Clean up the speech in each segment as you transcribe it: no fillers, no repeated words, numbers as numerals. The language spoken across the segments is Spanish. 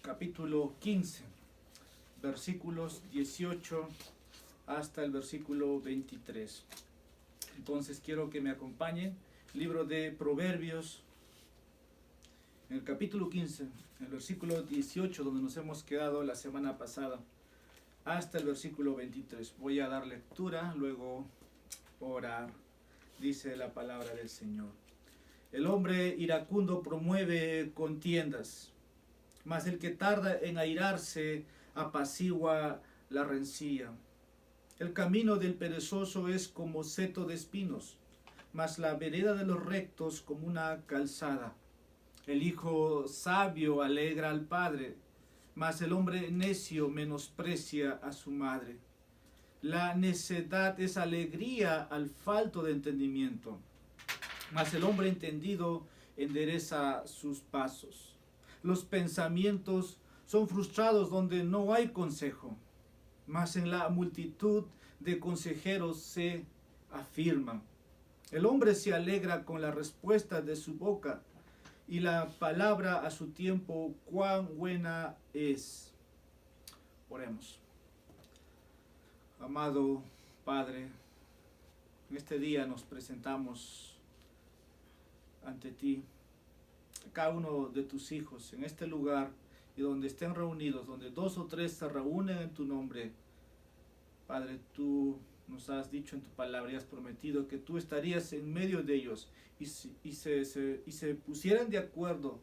capítulo 15, versículos 18 hasta el versículo 23. Entonces quiero que me acompañen. Libro de Proverbios, en el capítulo 15, en el versículo 18, donde nos hemos quedado la semana pasada, hasta el versículo 23. Voy a dar lectura, luego orar. Dice la palabra del Señor. El hombre iracundo promueve contiendas, mas el que tarda en airarse apacigua la rencilla. El camino del perezoso es como seto de espinos, mas la vereda de los rectos como una calzada. El hijo sabio alegra al padre, mas el hombre necio menosprecia a su madre. La necedad es alegría al falto de entendimiento, mas el hombre entendido endereza sus pasos. Los pensamientos son frustrados donde no hay consejo, mas en la multitud de consejeros se afirman. El hombre se alegra con la respuesta de su boca, y la palabra a su tiempo cuán buena es. Oremos. Amado Padre, en este día nos presentamos ante ti, cada uno de tus hijos, en este lugar y donde estén reunidos, donde 2 o 3 se reúnen en tu nombre. Padre, tú nos has dicho en tu palabra y has prometido que tú estarías en medio de ellos y se pusieran de acuerdo,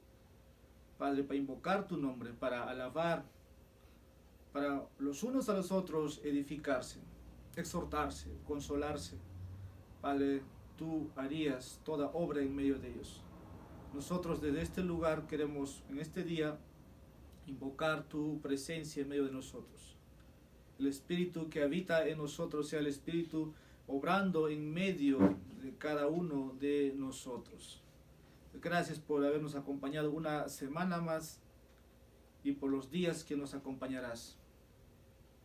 Padre, para invocar tu nombre, para alabar, para los unos a los otros edificarse, exhortarse, consolarse. Padre, tú harías toda obra en medio de ellos. Nosotros desde este lugar queremos en este día invocar tu presencia en medio de nosotros. El Espíritu que habita en nosotros sea el Espíritu obrando en medio de cada uno de nosotros. Gracias por habernos acompañado una semana más y por los días que nos acompañarás.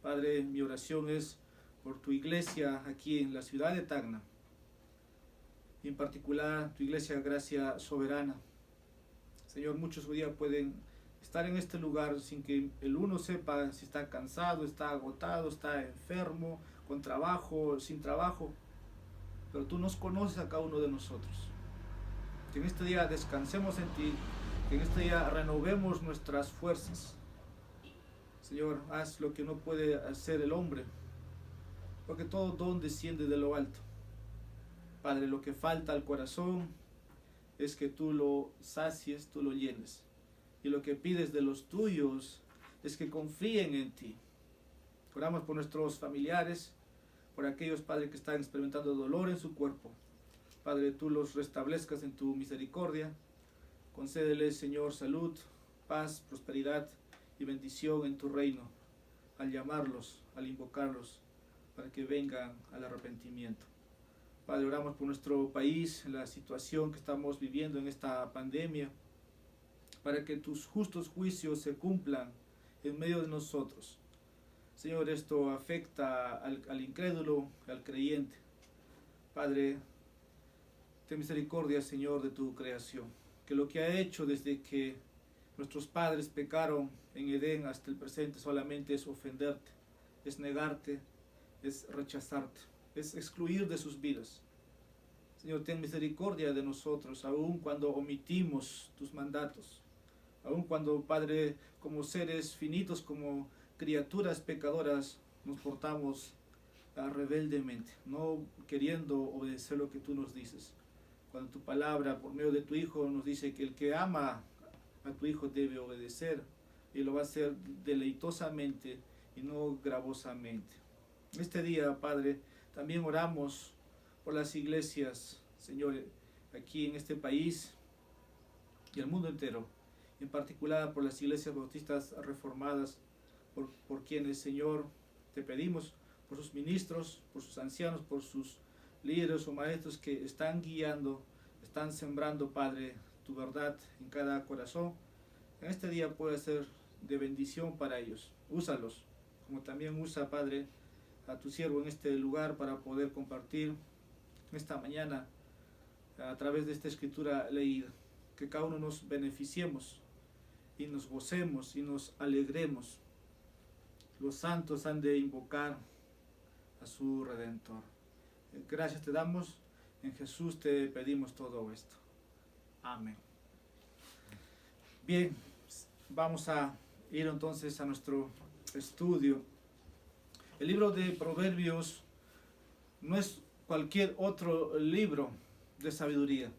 Padre, mi oración es por tu iglesia aquí en la ciudad de Tacna, y en particular tu iglesia Gracia Soberana. Señor, muchos hoy día pueden estar en este lugar sin que el uno sepa si está cansado, está agotado, está enfermo, con trabajo, sin trabajo, pero tú nos conoces a cada uno de nosotros. Que en este día descansemos en ti, que en este día renovemos nuestras fuerzas. Señor, haz lo que no puede hacer el hombre, porque todo don desciende de lo alto. Padre, lo que falta al corazón es que tú lo sacies, tú lo llenes. Y lo que pides de los tuyos es que confíen en ti. Oramos por nuestros familiares, por aquellos, Padre, que están experimentando dolor en su cuerpo. Padre, tú los restablezcas en tu misericordia. Concédeles, Señor, salud, paz, prosperidad y bendición en tu reino, al llamarlos, al invocarlos, para que vengan al arrepentimiento. Padre, oramos por nuestro país, la situación que estamos viviendo en esta pandemia, para que tus justos juicios se cumplan en medio de nosotros. Señor, esto afecta al incrédulo, al creyente. Padre, ten misericordia, Señor, de tu creación, que lo que ha hecho desde que nuestros padres pecaron en Edén hasta el presente solamente es ofenderte, es negarte, es rechazarte, es excluir de sus vidas. Señor, ten misericordia de nosotros, aun cuando omitimos tus mandatos, aun cuando, Padre, como seres finitos, como criaturas pecadoras, nos portamos rebeldemente, no queriendo obedecer lo que tú nos dices. Cuando tu palabra, por medio de tu Hijo, nos dice que el que ama a tu Hijo debe obedecer, y lo va a hacer deleitosamente y no gravosamente. Este día, Padre, también oramos por las iglesias, Señor, aquí en este país y el mundo entero, en particular por las iglesias bautistas reformadas, por quienes, Señor, te pedimos, por sus ministros, por sus ancianos, por sus líderes o maestros que están guiando, están sembrando, Padre, tu verdad en cada corazón. En este día puede ser de bendición para ellos. Úsalos, como también usa, Padre, a tu siervo en este lugar para poder compartir esta mañana a través de esta escritura leída. Que cada uno nos beneficiemos y nos gocemos y nos alegremos. Los santos han de invocar a su Redentor. Gracias te damos, en Jesús te pedimos todo esto. Amén. Bien, vamos a ir entonces a nuestro estudio. El libro de Proverbios no es cualquier otro libro de sabiduría.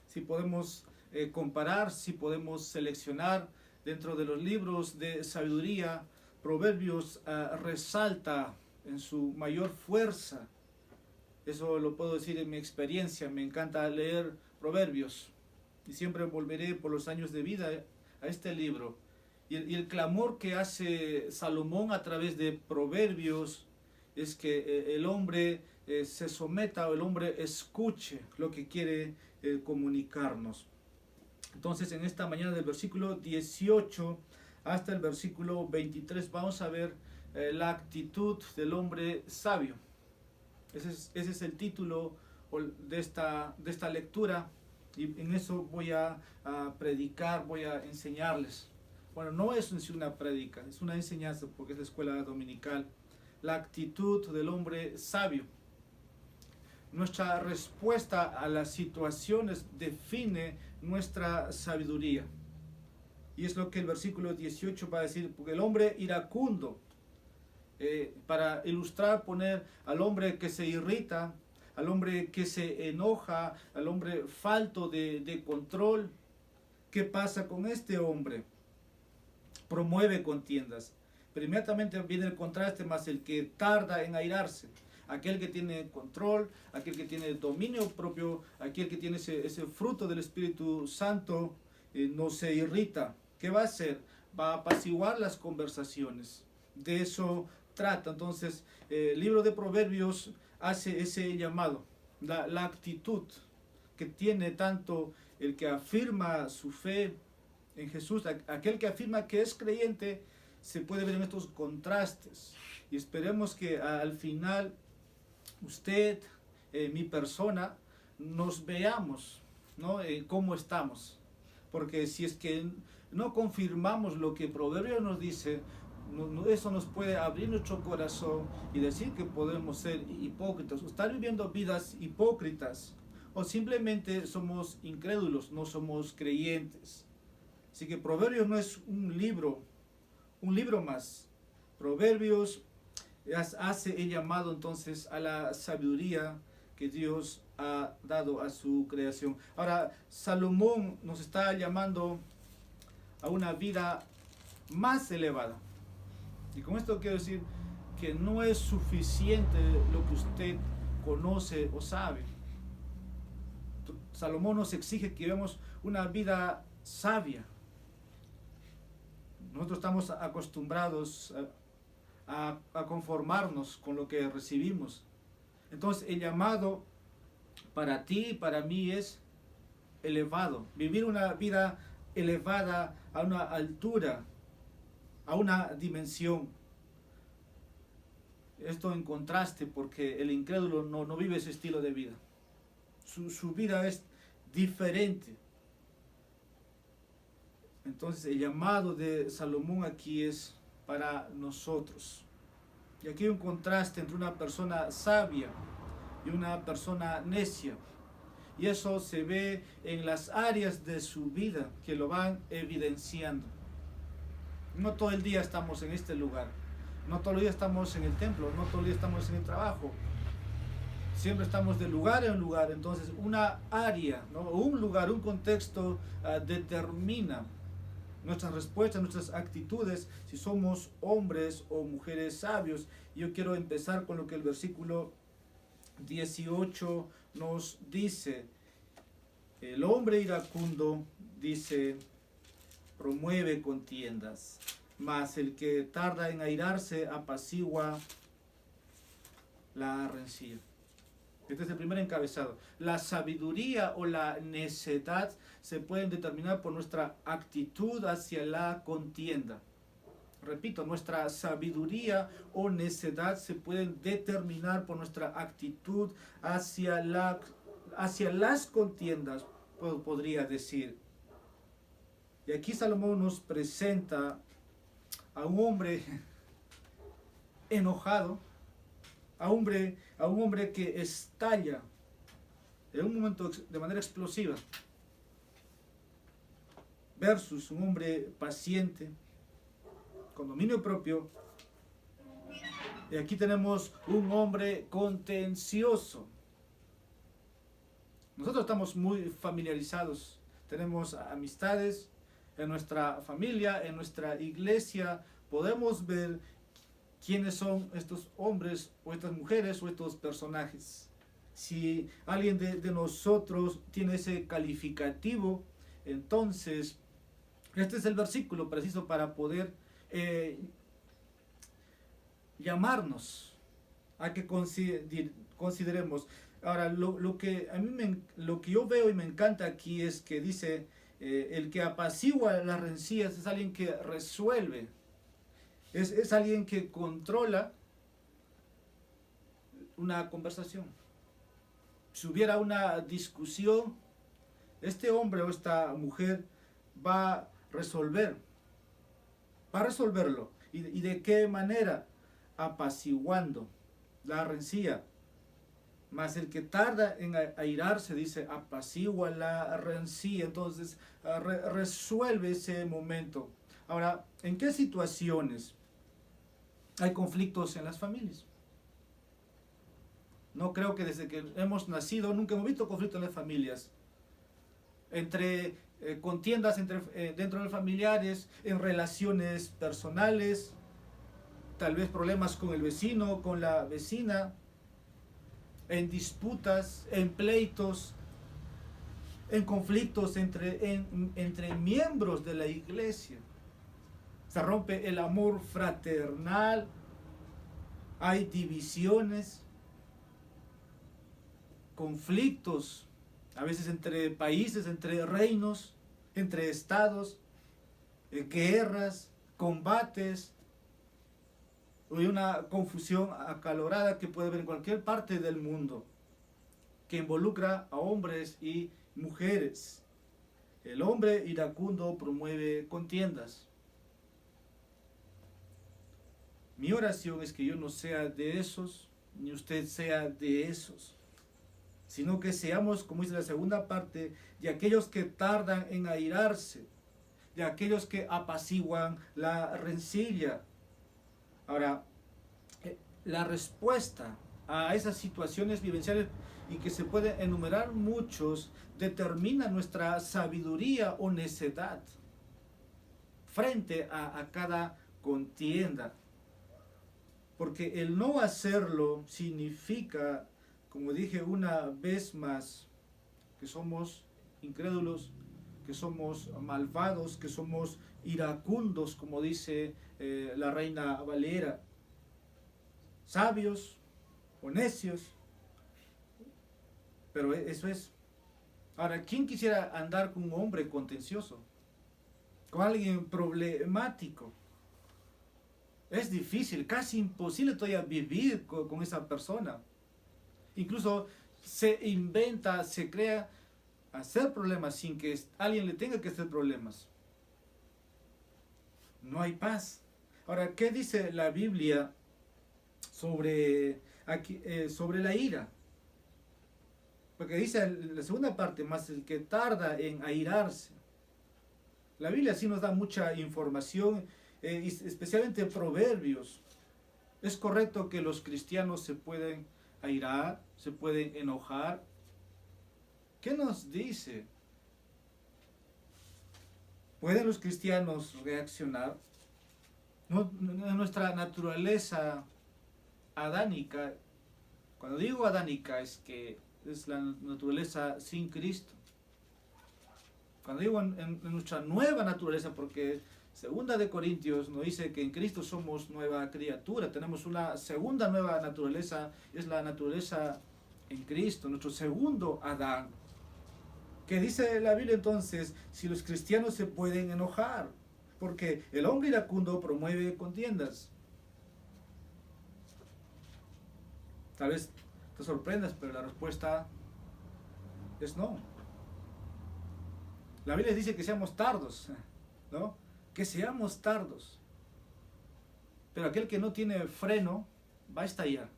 Si podemos comparar, si podemos seleccionar dentro de los libros de sabiduría, Proverbios resalta en su mayor fuerza. Eso lo puedo decir en mi experiencia. Me encanta leer Proverbios y siempre volveré por los años de vida a este libro. Y el clamor que hace Salomón a través de Proverbios es que el hombre se someta o el hombre escuche lo que quiere comunicarnos. Entonces, en esta mañana del versículo 18 hasta el versículo 23 vamos a ver la actitud del hombre sabio. Ese es el título de esta lectura, y en eso voy a predicar, voy a enseñarles. Bueno, no es una prédica, es una enseñanza porque es la escuela dominical. La actitud del hombre sabio. Nuestra respuesta a las situaciones define nuestra sabiduría. Y es lo que el versículo 18 va a decir, porque el hombre iracundo, para ilustrar, poner al hombre que se irrita, al hombre que se enoja, al hombre falto de control. ¿Qué pasa con este hombre? Promueve contiendas. Pero inmediatamente viene el contraste, más el que tarda en airarse. Aquel que tiene control, aquel que tiene dominio propio, aquel que tiene ese fruto del Espíritu Santo, no se irrita. ¿Qué va a hacer? Va a apaciguar las conversaciones. De eso trata. Entonces, el libro de Proverbios hace ese llamado. La actitud que tiene tanto el que afirma su fe en Jesús, aquel que afirma que es creyente, se puede ver en estos contrastes. Y esperemos que al final usted, mi persona, nos veamos, ¿no? Cómo estamos. Porque si es que no confirmamos lo que Proverbios nos dice, eso nos puede abrir nuestro corazón y decir que podemos ser hipócritas, o estar viviendo vidas hipócritas, o simplemente somos incrédulos, no somos creyentes. Así que Proverbios no es un libro más. Proverbios hace el llamado entonces a la sabiduría que Dios ha dado a su creación. Ahora, Salomón nos está llamando a una vida más elevada. Y con esto quiero decir que no es suficiente lo que usted conoce o sabe. Salomón nos exige que vivamos una vida sabia. Nosotros estamos acostumbrados a conformarnos con lo que recibimos. Entonces el llamado para ti y para mí es elevado. Vivir una vida elevada a una altura, a una dimensión. Esto en contraste, porque el incrédulo no vive ese estilo de vida. Su vida es diferente. Entonces el llamado de Salomón aquí es para nosotros. Y aquí hay un contraste entre una persona sabia y una persona necia. Y eso se ve en las áreas de su vida que lo van evidenciando. No todo el día estamos en este lugar. No todo el día estamos en el templo. No todo el día estamos en el trabajo. Siempre estamos de lugar en lugar. Entonces una área, ¿no? Un lugar, un contexto determina nuestras respuestas, nuestras actitudes, si somos hombres o mujeres sabios. Yo quiero empezar con lo que el versículo 18 nos dice. El hombre iracundo, dice, promueve contiendas, mas el que tarda en airarse apacigua la rencilla. Este es el primer encabezado. La sabiduría o la necedad se pueden determinar por nuestra actitud hacia la contienda. Repito, nuestra sabiduría o necedad se pueden determinar por nuestra actitud hacia las contiendas, podría decir. Y aquí Salomón nos presenta a un hombre enojado, a un hombre que estalla en un momento de manera explosiva, versus un hombre paciente, con dominio propio. Y aquí tenemos un hombre contencioso. Nosotros estamos muy familiarizados, tenemos amistades en nuestra familia, en nuestra iglesia, podemos ver quiénes son estos hombres o estas mujeres o estos personajes. Si alguien de nosotros tiene ese calificativo, entonces este es el versículo preciso para poder llamarnos a que consideremos. Ahora, lo que yo veo y me encanta aquí es que dice, el que apacigua las rencillas es alguien que resuelve, es alguien que controla una conversación. Si hubiera una discusión, este hombre o esta mujer va a resolverlo. ¿Y de qué manera? Apaciguando la rencilla. Mas el que tarda en airarse, dice, apacigua la rencilla. Entonces resuelve ese momento. Ahora, ¿en qué situaciones hay conflictos en las familias? No creo que desde que hemos nacido nunca hemos visto conflictos en las familias. Entre contiendas dentro de familiares, en relaciones personales, tal vez problemas con el vecino, con la vecina, en disputas, en pleitos, en conflictos entre miembros de la iglesia. Se rompe el amor fraternal, hay divisiones, conflictos, a veces entre países, entre reinos, entre estados, guerras, combates, hay una confusión acalorada que puede haber en cualquier parte del mundo, que involucra a hombres y mujeres. El hombre iracundo promueve contiendas. Mi oración es que yo no sea de esos, ni usted sea de esos, sino que seamos, como dice la segunda parte, de aquellos que tardan en airarse, de aquellos que apaciguan la rencilla. Ahora, la respuesta a esas situaciones vivenciales, y que se puede enumerar muchos, determina nuestra sabiduría o necedad frente a cada contienda. Porque el no hacerlo significa, como dije una vez más, que somos incrédulos, que somos malvados, que somos iracundos, como dice la Reina Valera, sabios o necios, pero eso es. Ahora, ¿quién quisiera andar con un hombre contencioso? Con alguien problemático. Es difícil, casi imposible todavía vivir con esa persona. Incluso se inventa, se crea hacer problemas sin que alguien le tenga que hacer problemas. No hay paz. Ahora, ¿qué dice la Biblia sobre la ira? Porque dice la segunda parte, más el que tarda en airarse. La Biblia sí nos da mucha información, especialmente Proverbios. Es correcto que los cristianos se pueden airar, se pueden enojar. ¿Qué nos dice? ¿Pueden los cristianos reaccionar? Nuestra naturaleza adánica, cuando digo adánica es que es la naturaleza sin Cristo. Cuando digo en nuestra nueva naturaleza, porque segunda de Corintios nos dice que en Cristo somos nueva criatura, tenemos una segunda nueva naturaleza, es la naturaleza en Cristo, nuestro segundo Adán. ¿Qué dice la Biblia entonces? Si los cristianos se pueden enojar, porque el hombre iracundo promueve contiendas. Tal vez te sorprendas, pero la respuesta es no. La Biblia dice que seamos tardos ¿no? Que seamos tardos. Pero aquel que no tiene freno va a estallar.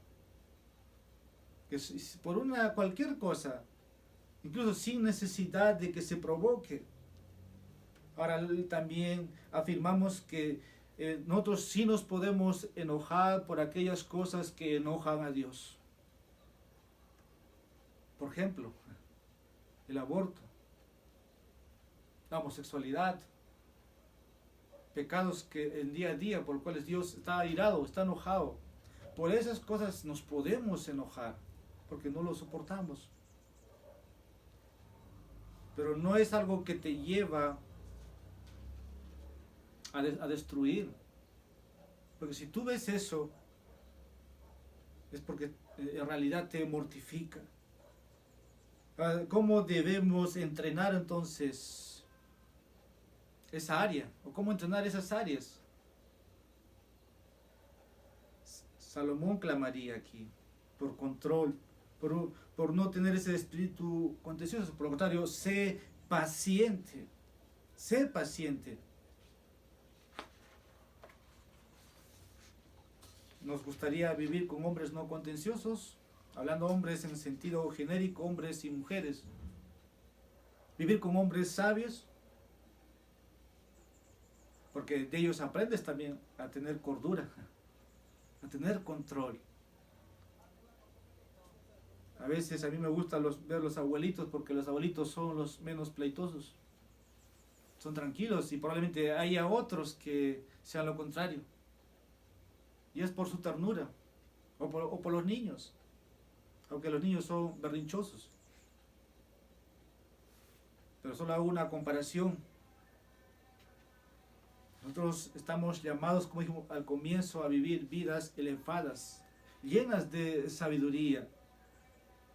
Que por cualquier cosa, incluso sin necesidad de que se provoque. Ahora también afirmamos que nosotros sí nos podemos enojar por aquellas cosas que enojan a Dios. Por ejemplo, el aborto, la homosexualidad, pecados que en día a día por los cuales Dios está airado, está enojado. Por esas cosas nos podemos enojar, porque no lo soportamos. Pero no es algo que te lleva a destruir. Porque si tú ves eso, es porque en realidad te mortifica. ¿Cómo debemos entrenar entonces esa área? ¿O cómo entrenar esas áreas? Salomón clamaría aquí por control, por no tener ese espíritu contencioso. Por lo contrario, sé paciente. Sé paciente. Nos gustaría vivir con hombres no contenciosos, hablando hombres en sentido genérico, hombres y mujeres. Vivir con hombres sabios, porque de ellos aprendes también a tener cordura, a tener control. A veces a mí me gusta ver los abuelitos, porque los abuelitos son los menos pleitosos. Son tranquilos y probablemente haya otros que sean lo contrario. Y es por su ternura, o por los niños, aunque los niños son berrinchosos. Pero solo hago una comparación. Nosotros estamos llamados, como dijimos al comienzo, a vivir vidas elevadas, llenas de sabiduría.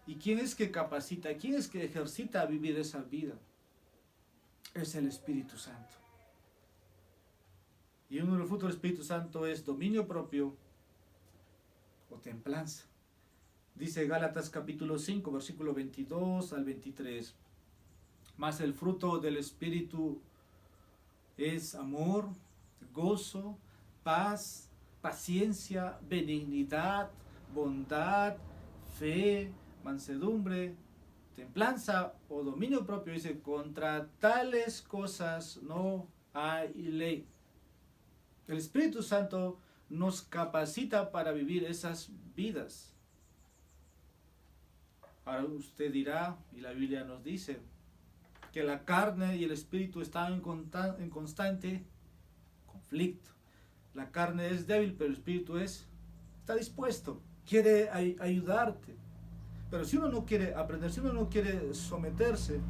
¿Y quién es que capacita? ¿Quién es que ejercita a vivir esa vida? Es el Espíritu Santo. Y uno de los frutos del Espíritu Santo es dominio propio o templanza. Dice Gálatas capítulo 5, versículo 22 al 23. Mas el fruto del Espíritu es amor, gozo, paz, paciencia, benignidad, bondad, fe, mansedumbre, templanza o dominio propio. Dice, contra tales cosas no hay ley. El Espíritu Santo nos capacita para vivir esas vidas. Ahora usted dirá, y la Biblia nos dice, que la carne y el espíritu están en constante conflicto. La carne es débil, pero el espíritu está dispuesto, quiere ayudarte. Pero si uno no quiere aprender, si uno no quiere someterse,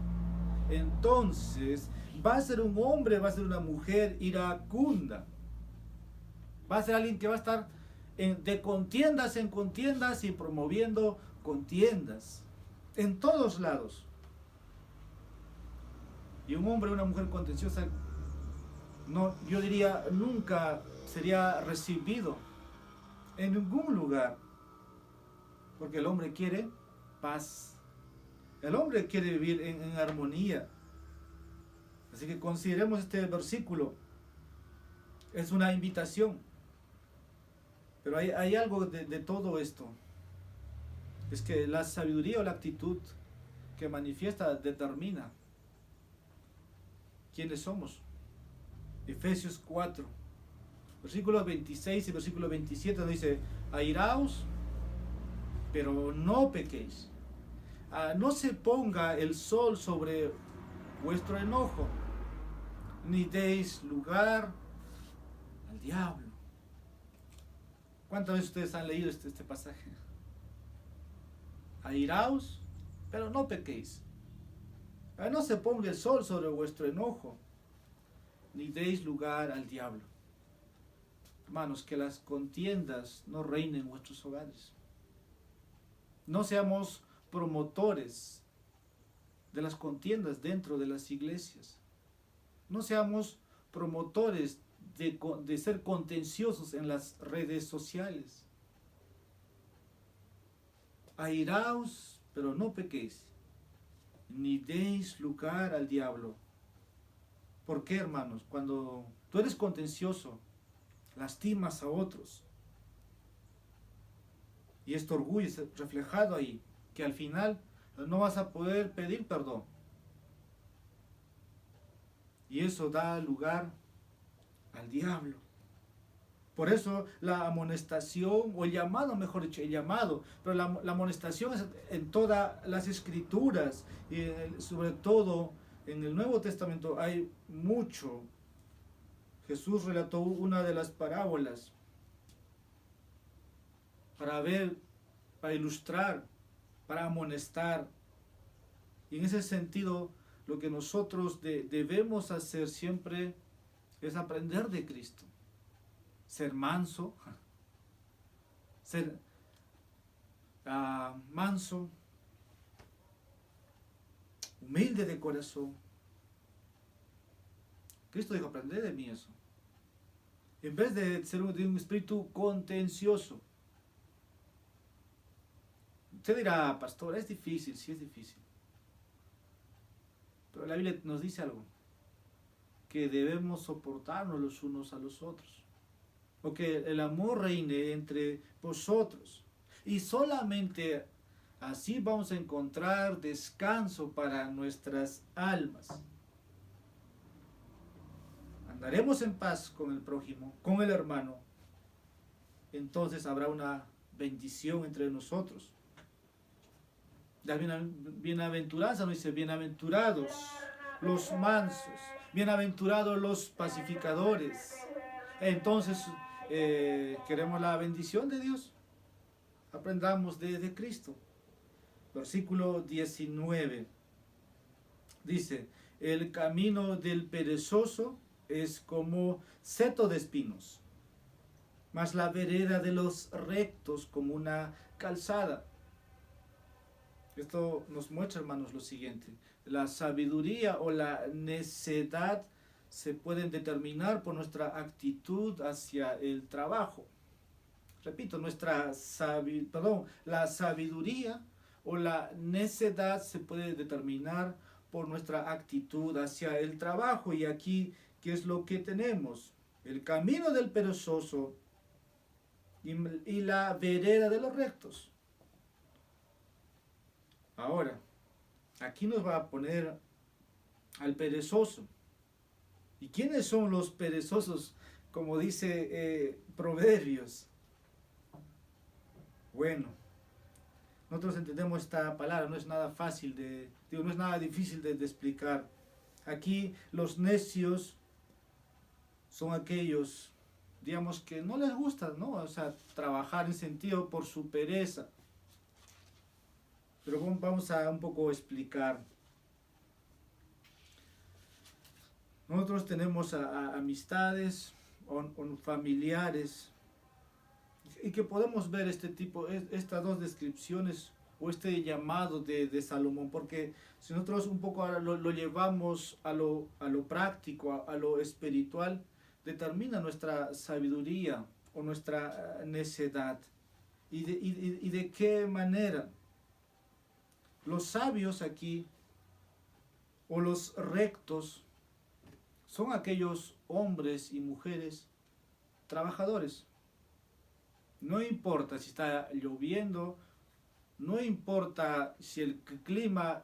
entonces va a ser un hombre, va a ser una mujer iracunda. Va a ser alguien que va a estar de contiendas en contiendas y promoviendo contiendas en todos lados. Y un hombre o una mujer contenciosa, no, yo diría, nunca sería recibido en ningún lugar. Porque el hombre quiere paz. El hombre quiere vivir en armonía. Así que consideremos este versículo. Es una invitación. Pero hay algo de todo esto. Es que la sabiduría o la actitud que manifiesta determina quiénes somos. Efesios 4, versículos 26 y versículo 27 nos dice, airaos, pero no pequéis. No se ponga el sol sobre vuestro enojo, ni deis lugar al diablo. ¿Cuántas veces ustedes han leído este pasaje? Airaos, pero no pequéis. No se ponga el sol sobre vuestro enojo, ni deis lugar al diablo. Hermanos, que las contiendas no reinen en vuestros hogares. No seamos promotores de las contiendas dentro de las iglesias. No seamos promotores de ser contenciosos en las redes sociales. Airaos, pero no pequéis, ni deis lugar al diablo. ¿Por qué, hermanos? Cuando tú eres contencioso, lastimas a otros. Y este orgullo es reflejado ahí, que al final no vas a poder pedir perdón. Y eso da lugar al diablo. Por eso la amonestación, o el llamado, mejor dicho, el llamado, pero la amonestación es en todas las escrituras, y sobre todo en el Nuevo Testamento hay mucho. Jesús relató una de las parábolas para ver, para ilustrar, para amonestar. Y en ese sentido, lo que nosotros debemos hacer siempre es aprender de Cristo. Ser manso, ser manso, humilde de corazón. Cristo dijo, aprended de mí eso. En vez de ser de un espíritu contencioso. Usted dirá, pastor, es difícil, sí es difícil. Pero la Biblia nos dice algo, que debemos soportarnos los unos a los otros. O que el amor reine entre vosotros. Y solamente así vamos a encontrar descanso para nuestras almas. Andaremos en paz con el prójimo, con el hermano. Entonces habrá una bendición entre nosotros. La bienaventuranza nos dice, bienaventurados los mansos, bienaventurados los pacificadores. Entonces, queremos la bendición de Dios. Aprendamos de Cristo. Versículo 19. Dice, el camino del perezoso es como seto de espinos, mas la vereda de los rectos como una calzada. Esto nos muestra, hermanos, lo siguiente. La sabiduría o la necedad se pueden determinar por nuestra actitud hacia el trabajo. Repito, la sabiduría o la necedad se puede determinar por nuestra actitud hacia el trabajo. Y aquí, ¿qué es lo que tenemos? El camino del perezoso y la vereda de los rectos. Ahora, aquí nos va a poner al perezoso. ¿Y quiénes son los perezosos? Como dice Proverbios. Bueno, nosotros entendemos esta palabra, no es nada fácil no es nada difícil de explicar. Aquí los necios son aquellos, digamos, que no les gusta, ¿no? O sea, trabajar en sentido por su pereza. Pero vamos a un poco explicar. Nosotros tenemos amistades o familiares y que podemos ver estas dos descripciones o este llamado de Salomón, porque si nosotros un poco ahora lo llevamos a lo práctico, a lo espiritual, determina nuestra sabiduría o nuestra necedad. ¿Y de qué manera? Los sabios aquí, o los rectos, son aquellos hombres y mujeres trabajadores. No importa si está lloviendo, no importa si el clima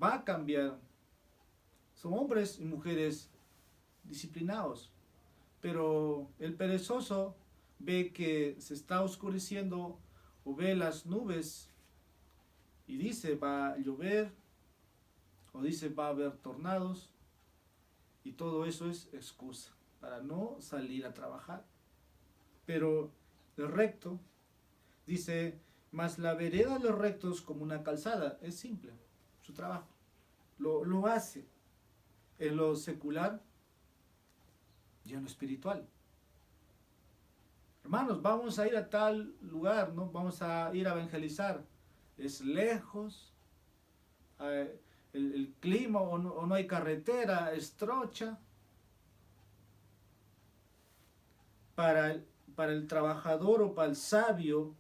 va a cambiar. Son hombres y mujeres disciplinados. Pero el perezoso ve que se está oscureciendo o ve las nubes y dice va a llover o dice va a haber tornados, y todo eso es excusa para no salir a trabajar. Pero el recto dice, mas la vereda de los rectos como una calzada. Es simple, su trabajo. Lo hace en lo secular y en lo espiritual. Hermanos, vamos a ir a tal lugar, ¿no? Vamos a ir a evangelizar. Es lejos, el clima o no hay carretera, es trocha. Para el trabajador o para el sabio,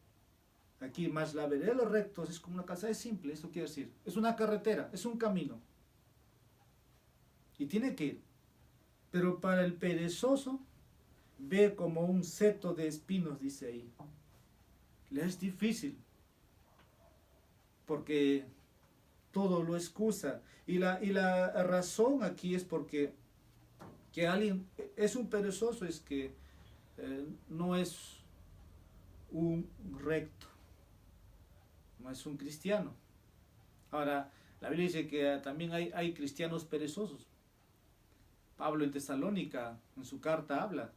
aquí más la vereda de los rectos es como una calzada, es simple, eso quiere decir, es una carretera, es un camino. Y tiene que ir. Pero para el perezoso, ve como un seto de espinos, dice ahí. Le es difícil, porque todo lo excusa. Y la razón aquí es porque que alguien es un perezoso, es que no es un recto, no es un cristiano. Ahora, la Biblia dice que también hay cristianos perezosos. Pablo en Tesalónica, en su carta habla,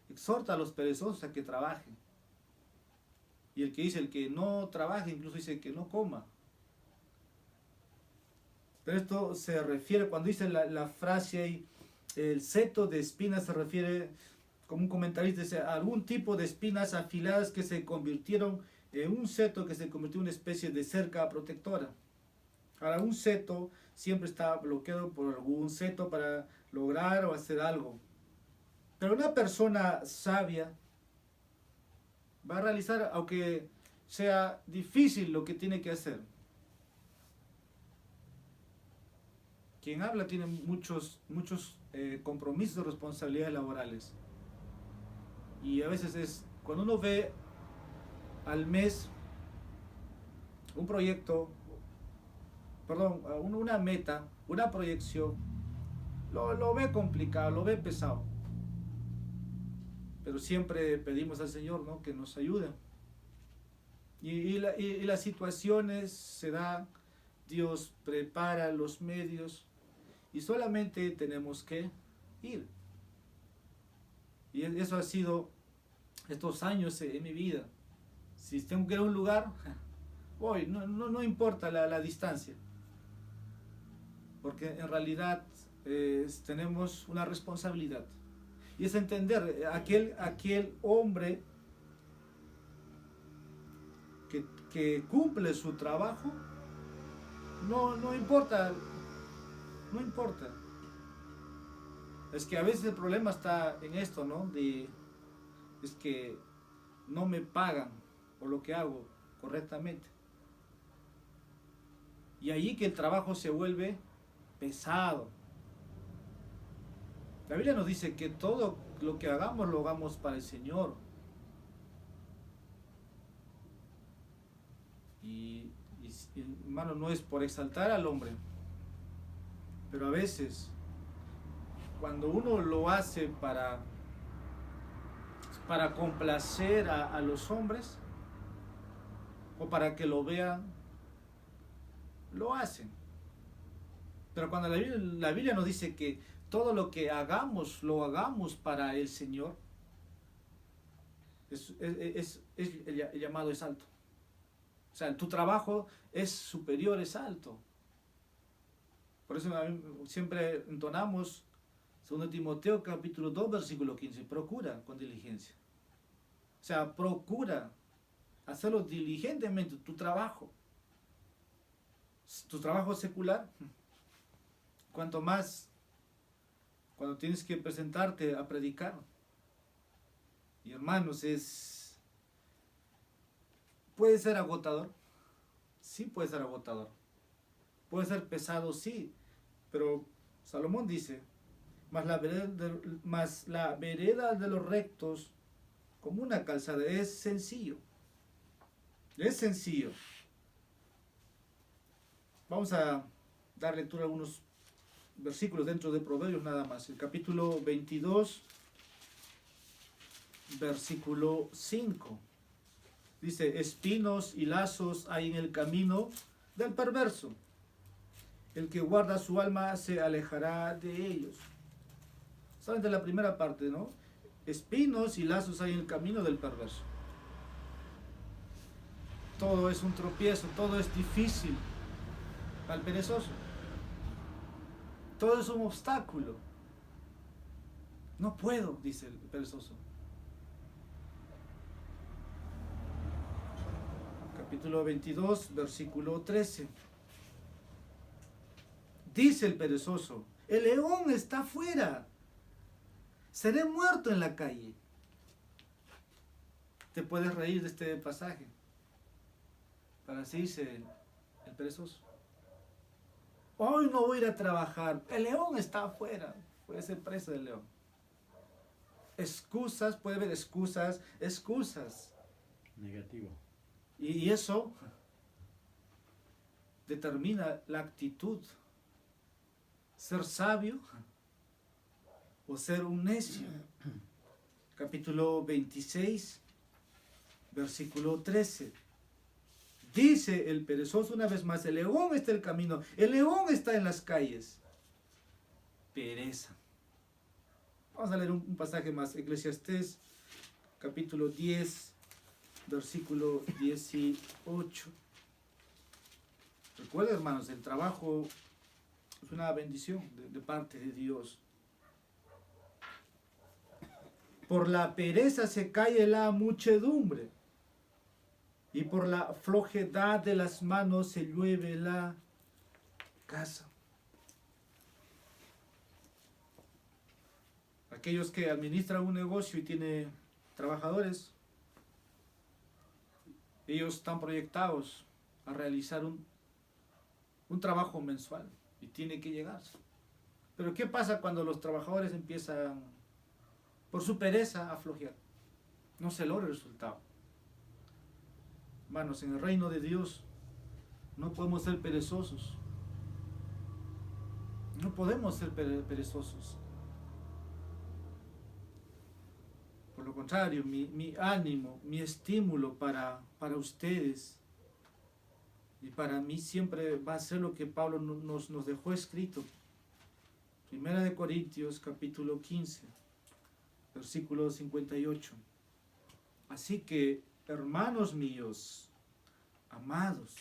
exhorta a los perezosos a que trabajen. Y el que dice, el que no trabaje, incluso dice que no coma. Pero esto se refiere, cuando dice la frase ahí, el seto de espinas, se refiere, como un comentarista dice, a algún tipo de espinas afiladas que se convirtieron en un seto que se convirtió en una especie de cerca protectora. Ahora, un seto siempre está bloqueado por algún seto para lograr o hacer algo. Pero una persona sabia va a realizar, aunque sea difícil, lo que tiene que hacer. Quien habla tiene muchos compromisos y responsabilidades laborales. Y a veces es, cuando uno ve al mes un proyecto, perdón, una meta, una proyección, lo ve complicado, lo ve pesado. Pero siempre pedimos al Señor, ¿no?, que nos ayude. Y las situaciones se dan, Dios prepara los medios y solamente tenemos que ir. Y eso ha sido estos años en mi vida. Si tengo que ir a un lugar, voy, no importa la distancia. Porque en realidad tenemos una responsabilidad. Y es entender, aquel hombre que cumple su trabajo, no importa, no importa. Es que a veces el problema está en esto, ¿no? Es que no me pagan por lo que hago correctamente. Y ahí que el trabajo se vuelve pesado. La Biblia nos dice que todo lo que hagamos lo hagamos para el Señor. Y hermano, no es por exaltar al hombre, pero a veces cuando uno lo hace para complacer a los hombres o para que lo vean, lo hacen. Pero cuando la Biblia nos dice que todo lo que hagamos, lo hagamos para el Señor, el llamado es alto. O sea, tu trabajo es superior, es alto. Por eso siempre entonamos 2 Timoteo capítulo 2 versículo 15. Procura con diligencia. O sea, procura hacerlo diligentemente, tu trabajo. Tu trabajo secular. Cuanto más cuando tienes que presentarte a predicar. Y hermanos, puede ser agotador. Sí puede ser agotador. Puede ser pesado, sí. Pero Salomón dice, mas la vereda de los rectos como una calzada. Es sencillo. Es sencillo. Vamos a dar lectura a algunos versículos dentro de Proverbios nada más. El capítulo 22, versículo 5. Dice, espinos y lazos hay en el camino del perverso. El que guarda su alma se alejará de ellos. ¿Saben de la primera parte, no? Espinos y lazos hay en el camino del perverso. Todo es un tropiezo, todo es difícil al perezoso. Todo es un obstáculo. No puedo, dice el perezoso. Capítulo 22, versículo 13. Dice el perezoso, el león está afuera. Seré muerto en la calle. Te puedes reír de este pasaje. Para así dice el perezoso. Hoy no voy a ir a trabajar. El león está afuera. puede ser presa del león. Excusas, puede haber excusas. Negativo. Y eso determina la actitud. Ser sabio o ser un necio. Capítulo 26, versículo 13. Dice el perezoso una vez más, el león está en el camino, el león está en las calles. Pereza. Vamos a leer un pasaje más. Eclesiastés, capítulo 10, versículo 18. Recuerden, hermanos, el trabajo es una bendición de parte de Dios. Por la pereza se cae la muchedumbre, y por la flojedad de las manos se llueve la casa. Aquellos que administran un negocio y tienen trabajadores, ellos están proyectados a realizar un trabajo mensual y tiene que llegar. Pero ¿qué pasa cuando los trabajadores empiezan, por su pereza, a flojear? No se logra el resultado. Hermanos, en el reino de Dios no podemos ser perezosos. No podemos ser perezosos. Por lo contrario, mi ánimo, mi estímulo para ustedes y para mí siempre va a ser lo que Pablo nos dejó escrito. Primera de Corintios, capítulo 15, versículo 58. Así que, hermanos míos, amados,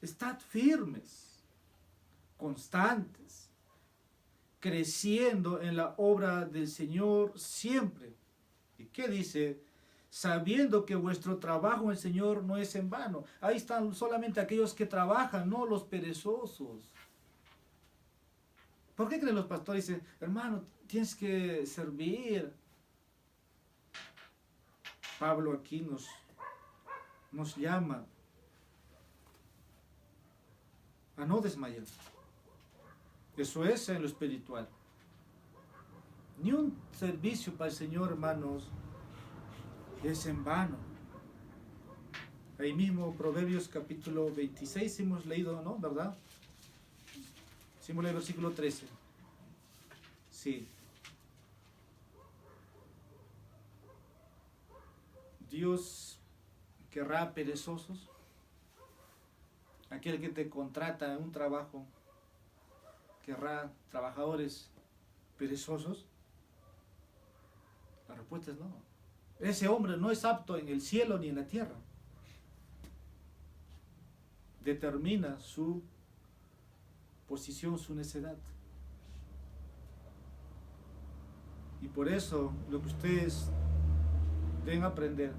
estad firmes, constantes, creciendo en la obra del Señor siempre. ¿Y qué dice? Sabiendo que vuestro trabajo en el Señor no es en vano. Ahí están solamente aquellos que trabajan, no los perezosos. ¿Por qué creen los pastores? Dicen, hermano, tienes que servir. Pablo aquí nos llama a no desmayar. Eso es en lo espiritual. Ni un servicio para el Señor, hermanos, es en vano. Ahí mismo, Proverbios capítulo 26, hemos leído, ¿no? ¿Verdad? Sí, hemos leído el versículo 13. Sí. Dios querrá perezosos. Aquel que te contrata en un trabajo querrá trabajadores perezosos. La respuesta es no. Ese hombre no es apto en el cielo ni en la tierra. Determina su posición, su necedad. Y por eso lo que ustedes deben aprender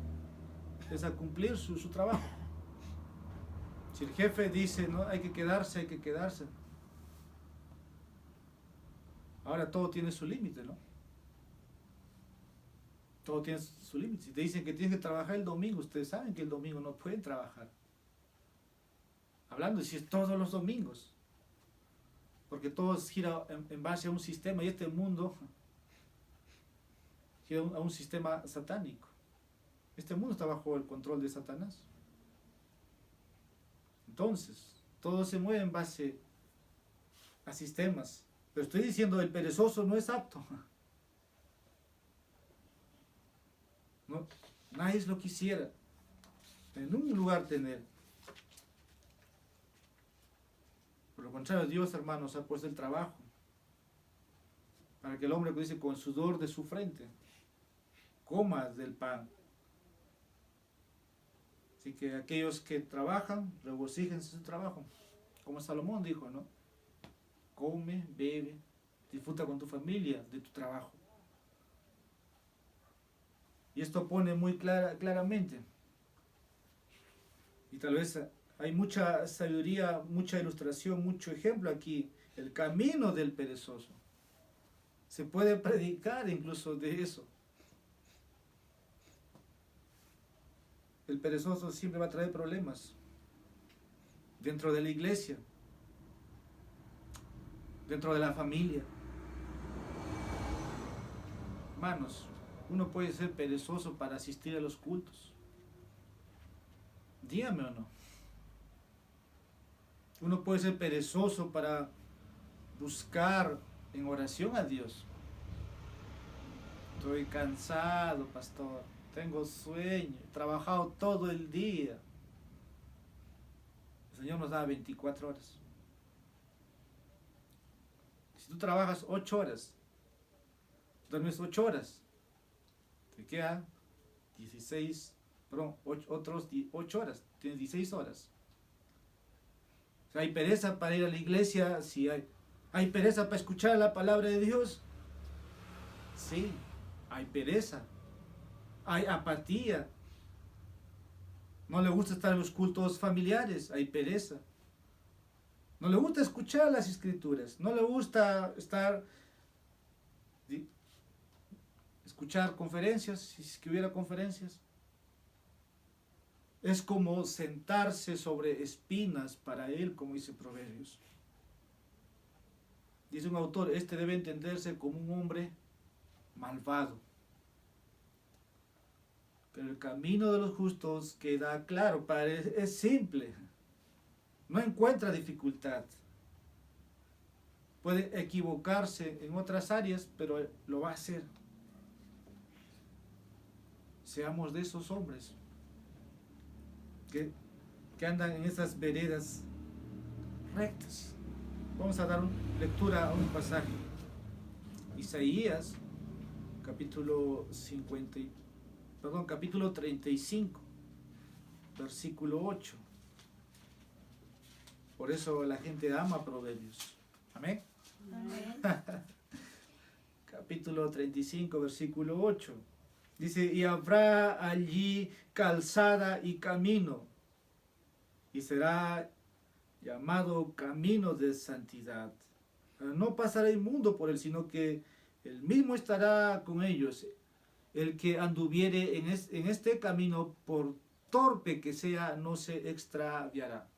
es a cumplir su trabajo. Si el jefe dice, no, hay que quedarse, hay que quedarse. Ahora todo tiene su límite, ¿no? Todo tiene su límite. Si te dicen que tienes que trabajar el domingo, ustedes saben que el domingo no pueden trabajar. Hablando de si es todos los domingos. Porque todo gira en base a un sistema y este mundo gira a un sistema satánico. Este mundo está bajo el control de Satanás. Entonces, todo se mueve en base a sistemas. Pero estoy diciendo, el perezoso no es apto. No, nadie lo quisiera en un lugar tener. Por lo contrario, Dios, hermanos, ha puesto el trabajo para que el hombre, que dice, con sudor de su frente coma del pan. Así que aquellos que trabajan, regocíjense en su trabajo. Como Salomón dijo, ¿no? Come, bebe, disfruta con tu familia de tu trabajo. Y esto pone muy claramente. Y tal vez hay mucha sabiduría, mucha ilustración, mucho ejemplo aquí. El camino del perezoso. Se puede predicar incluso de eso. El perezoso siempre va a traer problemas dentro de la iglesia, dentro de la familia. Hermanos, uno puede ser perezoso para asistir a los cultos. Dígame o no. Uno puede ser perezoso para buscar en oración a Dios. Estoy cansado, pastor. Tengo sueño. He trabajado todo el día. El Señor nos da 24 horas. Si tú trabajas 8 horas, duermes 8 horas, te quedan otros 8 horas. Tienes 16 horas. O sea, hay pereza para ir a la iglesia. Si hay pereza para escuchar la palabra de Dios. Sí, hay pereza. Hay apatía. No le gusta estar en los cultos familiares. Hay pereza. No le gusta escuchar las escrituras. No le gusta escuchar conferencias, si es que hubiera conferencias. Es como sentarse sobre espinas para él, como dice Proverbios. Dice un autor, este debe entenderse como un hombre malvado. Pero el camino de los justos queda claro, es simple. No encuentra dificultad. Puede equivocarse en otras áreas, pero lo va a hacer. Seamos de esos hombres que andan en esas veredas rectas. Vamos a dar lectura a un pasaje. Isaías, capítulo 35, versículo 8. Por eso la gente ama Proverbios. Amén. Amén. Capítulo 35, versículo 8. Dice, y habrá allí calzada y camino, y será llamado camino de santidad. No pasará inmundo por él, sino que él mismo estará con ellos. El que anduviere en este camino, por torpe que sea, no se extraviará.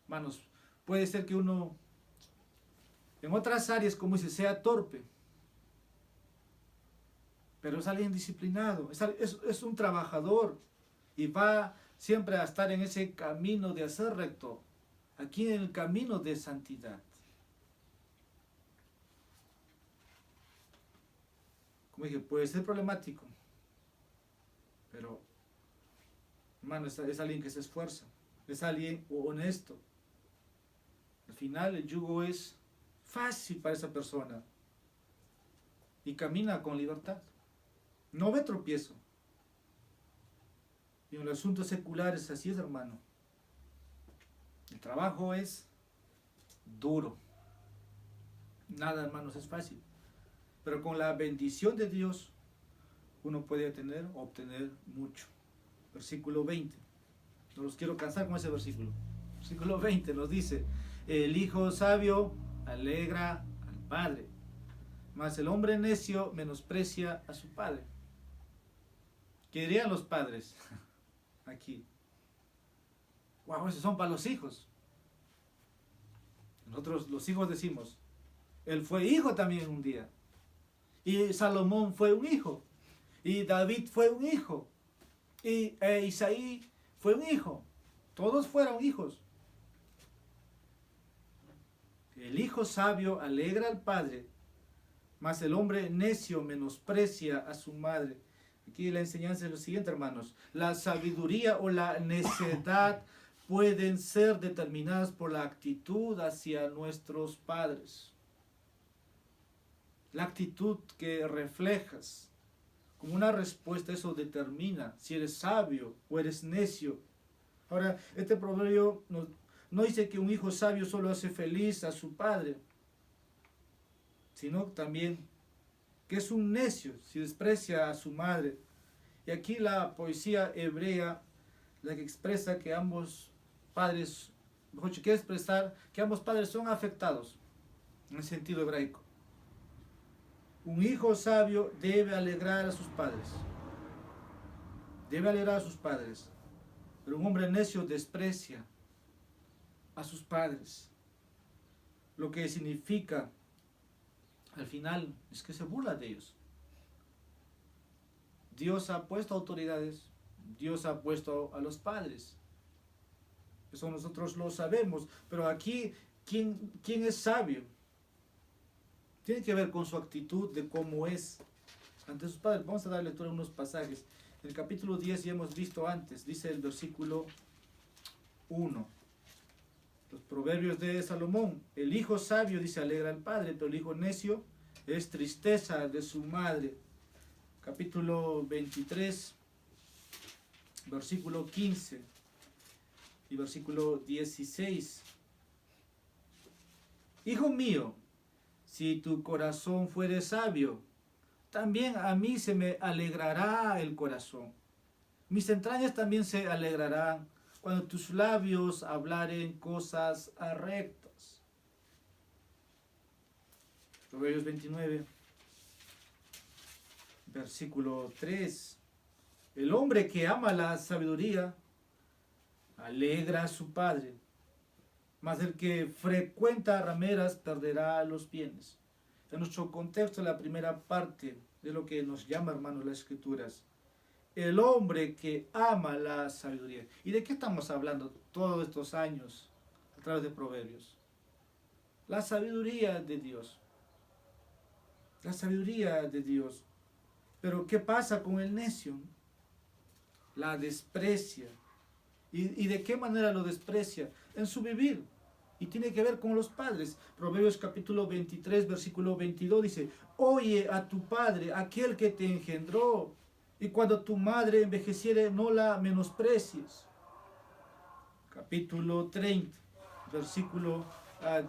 Hermanos, puede ser que uno en otras áreas, como dice, sea torpe, pero es alguien disciplinado, es un trabajador y va siempre a estar en ese camino de hacer recto, aquí en el camino de santidad. Como dije, puede ser problemático, pero hermano, es alguien que se esfuerza, es alguien honesto. Al final el yugo es fácil para esa persona y camina con libertad. No ve tropiezo. Y en los asuntos seculares así es, hermano. El trabajo es duro. Nada, hermanos, es fácil. Pero con la bendición de Dios uno puede obtener mucho. Versículo 20. No los quiero cansar con ese versículo. Versículo 20 nos dice, el hijo sabio alegra al padre, mas el hombre necio menosprecia a su padre. ¿Qué dirían los padres aquí? Wow, esos son para los hijos. Nosotros los hijos decimos, él fue hijo también un día. Y Salomón fue un hijo. Y David fue un hijo. Y Isaí fue un hijo. Todos fueron hijos. El hijo sabio alegra al padre, mas el hombre necio menosprecia a su madre. Aquí la enseñanza es lo siguiente, hermanos. La sabiduría o la necedad pueden ser determinadas por la actitud hacia nuestros padres. La actitud que reflejas como una respuesta, eso determina si eres sabio o eres necio. Ahora, este proverbio no dice que un hijo sabio solo hace feliz a su padre, sino también que es un necio si desprecia a su madre. Y aquí la poesía hebrea, la que expresa que ambos padres, mejor dicho, quiere expresar que ambos padres son afectados en el sentido hebraico. Un hijo sabio debe alegrar a sus padres. Debe alegrar a sus padres. Pero un hombre necio desprecia a sus padres. Lo que significa al final es que se burla de ellos. Dios ha puesto autoridades, Dios ha puesto a los padres. Eso nosotros lo sabemos, pero aquí, ¿quién es sabio? Tiene que ver con su actitud de cómo es ante sus padres. Vamos a dar lectura a unos pasajes. En el capítulo 10 ya hemos visto antes, dice el versículo 1. Los proverbios de Salomón. El hijo sabio, dice, alegra al padre, pero el hijo necio es tristeza de su madre. Capítulo 23, versículo 15 y versículo 16. Hijo mío, si tu corazón fuere sabio, también a mí se me alegrará el corazón. Mis entrañas también se alegrarán cuando tus labios hablaren cosas rectas. Proverbios 29, versículo 3. El hombre que ama la sabiduría alegra a su padre, mas el que frecuenta rameras perderá los bienes. En nuestro contexto, la primera parte de lo que nos llama, hermanos, las Escrituras. El hombre que ama la sabiduría. ¿Y de qué estamos hablando todos estos años a través de Proverbios? La sabiduría de Dios. La sabiduría de Dios. Pero ¿qué pasa con el necio? La desprecia. ¿Y de qué manera lo desprecia? En su vivir. Y tiene que ver con los padres. Proverbios capítulo 23, versículo 22 dice: oye a tu padre, aquel que te engendró, y cuando tu madre envejeciere, no la menosprecies. Capítulo 30, versículo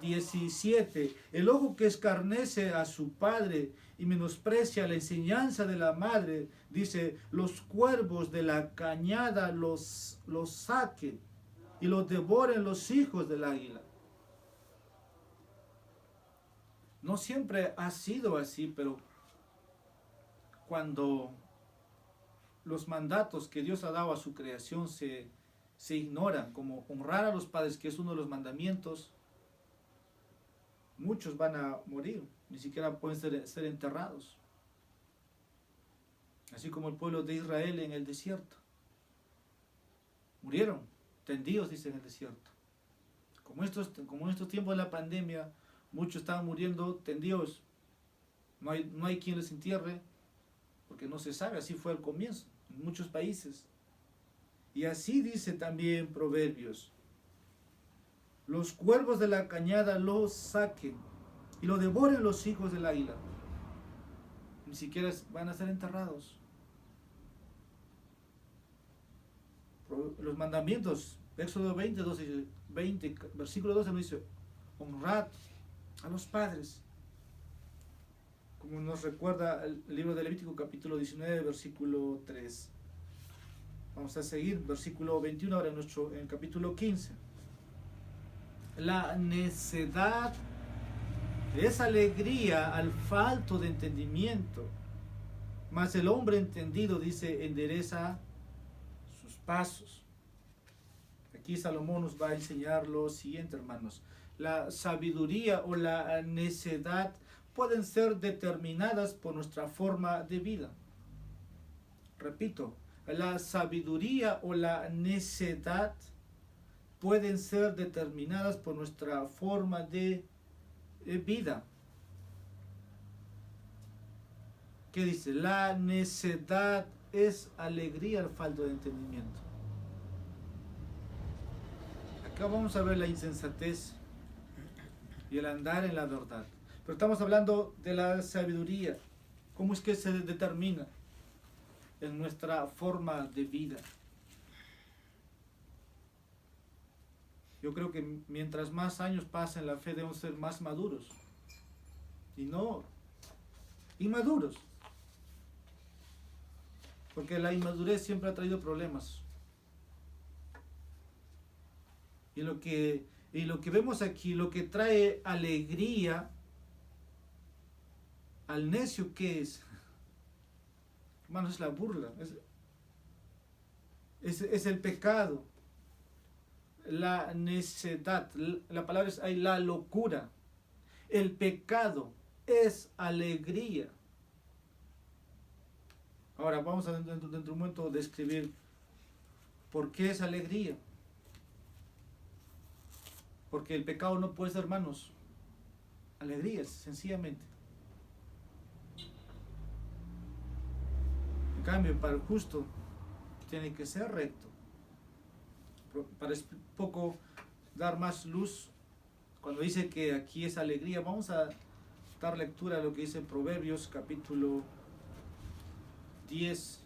17. El ojo que escarnece a su padre y menosprecia la enseñanza de la madre, dice, los cuervos de la cañada los saquen y los devoren los hijos del águila. No siempre ha sido así, pero cuando los mandatos que Dios ha dado a su creación se ignoran, como honrar a los padres, que es uno de los mandamientos, muchos van a morir, ni siquiera pueden ser enterrados. Así como el pueblo de Israel en el desierto. Murieron, tendidos, dice, en el desierto. Como en estos tiempos de la pandemia, muchos estaban muriendo tendidos. No hay quien les entierre, porque no se sabe, así fue al comienzo, en muchos países. Y así dice también Proverbios: los cuervos de la cañada los saquen y lo devoren los hijos del águila. Ni siquiera van a ser enterrados. Los mandamientos, Éxodo 20, versículo 12 nos dice: honrad a los padres. Como nos recuerda el libro de Levítico capítulo 19, versículo 3. Vamos a seguir, versículo 21 ahora en el capítulo 15. La necedad es alegría al falto de entendimiento, mas el hombre entendido, dice, endereza sus pasos. Aquí Salomón nos va a enseñar lo siguiente, hermanos. La sabiduría o la necedad pueden ser determinadas por nuestra forma de vida. Repito, la sabiduría o la necedad pueden ser determinadas por nuestra forma de vida. ¿Qué dice? La necedad es alegría al falto de entendimiento. Acá vamos a ver la insensatez y el andar en la verdad. Pero estamos hablando de la sabiduría. ¿Cómo es que se determina? En nuestra forma de vida. Yo creo que mientras más años pasen en la fe debemos ser más maduros. Y no inmaduros. Porque la inmadurez siempre ha traído problemas. Y lo que vemos aquí, lo que trae alegría al necio, ¿qué es? Hermanos, es la burla, es el pecado, la necedad, la palabra es ahí, la locura, el pecado es alegría. Ahora vamos a dentro de un momento describir por qué es alegría. Porque el pecado no puede ser, hermanos, alegría, sencillamente. En cambio, para el justo tiene que ser recto. Para poco dar más luz, cuando dice que aquí es alegría, vamos a dar lectura a lo que dice Proverbios capítulo 10,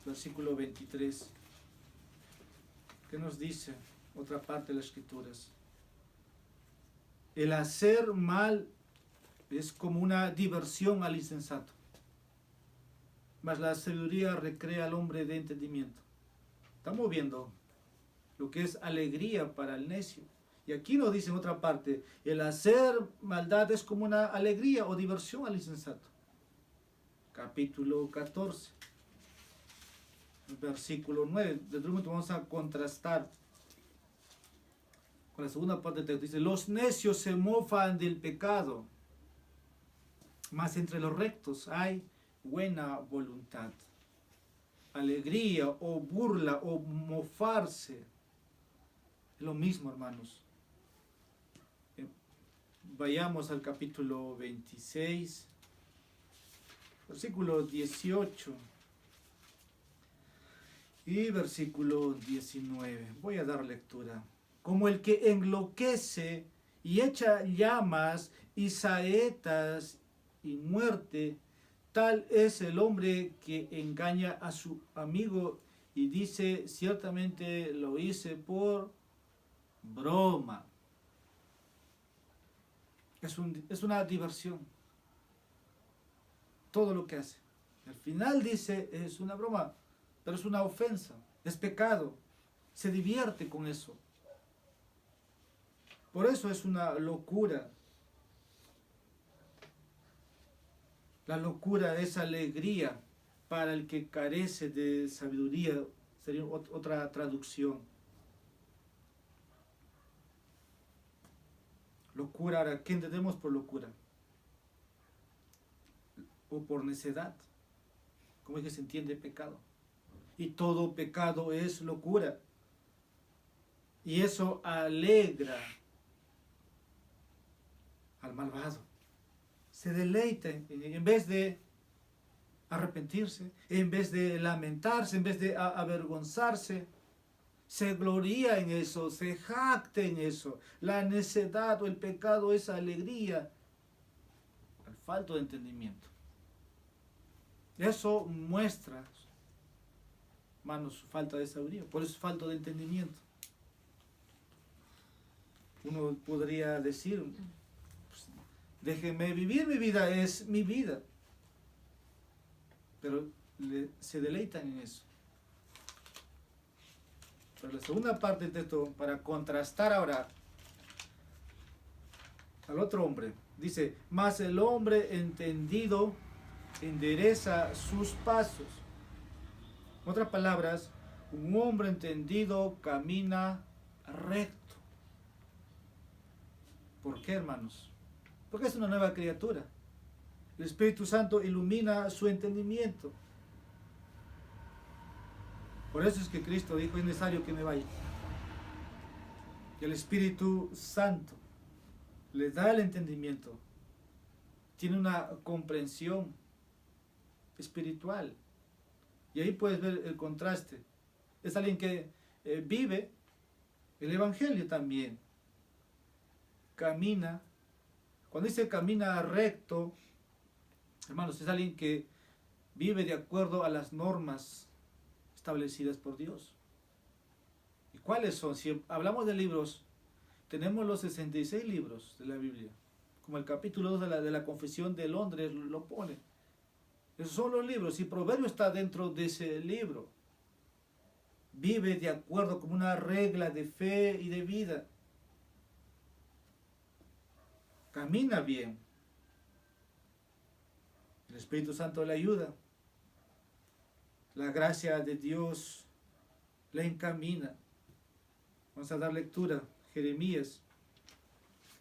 versículo 23. ¿Qué nos dice otra parte de las Escrituras? El hacer mal es como una diversión al insensato, mas la sabiduría recrea al hombre de entendimiento. Estamos viendo lo que es alegría para el necio. Y aquí nos dice en otra parte, el hacer maldad es como una alegría o diversión al insensato. Capítulo 14, versículo 9. De otro momento vamos a contrastar con la segunda parte del texto. Dice, los necios se mofan del pecado, mas entre los rectos hay buena voluntad. Alegría o burla o mofarse es lo mismo, hermanos. Vayamos al capítulo 26, versículo 18 y versículo 19. Voy a dar lectura. Como el que enloquece y echa llamas y saetas y muerte, tal es el hombre que engaña a su amigo y dice, ciertamente lo hice por broma. Es una diversión. Todo lo que hace. Al final dice, es una broma, pero es una ofensa, es pecado. Se divierte con eso. Por eso es una locura. La locura es alegría para el que carece de sabiduría. Sería otra traducción. Locura, ahora, ¿qué entendemos por locura? O por necedad. ¿Cómo es que se entiende pecado? Y todo pecado es locura. Y eso alegra al malvado. Se deleita en vez de arrepentirse, en vez de lamentarse, en vez de avergonzarse, se gloría en eso, se jacta en eso. La necedad o el pecado es alegría al falto de entendimiento. Eso muestra, hermanos, su falta de sabiduría, por eso es falta de entendimiento. Uno podría decir, pues, déjenme vivir mi vida, es mi vida. Pero se deleitan en eso. Pero la segunda parte del texto, para contrastar ahora al otro hombre, dice, mas el hombre entendido endereza sus pasos. En otras palabras, un hombre entendido camina recto. ¿Por qué, hermanos? Porque es una nueva criatura. El Espíritu Santo ilumina su entendimiento. Por eso es que Cristo dijo, es necesario que me vaya. Y el Espíritu Santo le da el entendimiento. Tiene una comprensión espiritual. Y ahí puedes ver el contraste. Es alguien que vive el Evangelio también. Camina. Cuando dice camina recto, hermanos, es alguien que vive de acuerdo a las normas establecidas por Dios. ¿Y cuáles son? Si hablamos de libros, tenemos los 66 libros de la Biblia, como el capítulo 2 de la Confesión de Londres lo pone. Esos son los libros, y Proverbio está dentro de ese libro. Vive de acuerdo como una regla de fe y de vida. Camina bien. El Espíritu Santo le ayuda. La gracia de Dios le encamina. Vamos a dar lectura. Jeremías,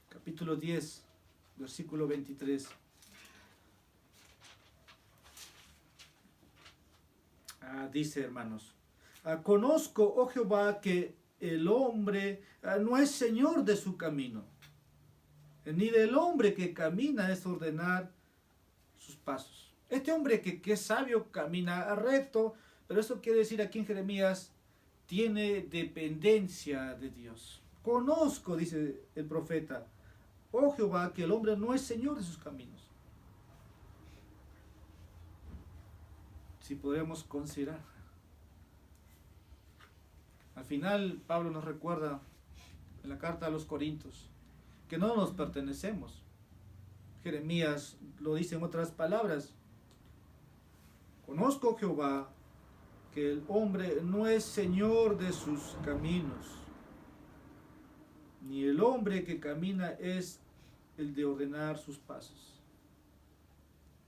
capítulo 10, versículo 23. Dice, hermanos, conozco, oh Jehová, que el hombre no es señor de su camino, ni del hombre que camina es ordenar sus pasos. Este hombre que es sabio camina recto, pero eso quiere decir aquí en Jeremías, tiene dependencia de Dios. Conozco, dice el profeta, oh Jehová, que el hombre no es señor de sus caminos. Si podríamos considerar. Al final, Pablo nos recuerda en la carta a los Corintios que no nos pertenecemos. Jeremías lo dice en otras palabras. Conozco, Jehová, que el hombre no es señor de sus caminos, ni el hombre que camina es el de ordenar sus pasos.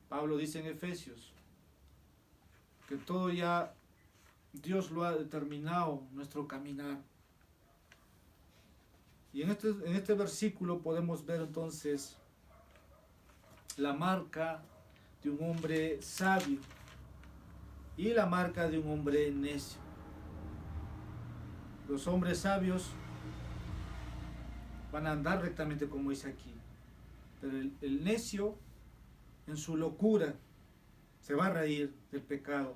Pablo dice en Efesios que todo ya Dios lo ha determinado, nuestro caminar. Y en este versículo podemos ver entonces la marca de un hombre sabio y la marca de un hombre necio. Los hombres sabios van a andar rectamente como dice aquí, pero el necio en su locura se va a reír del pecado.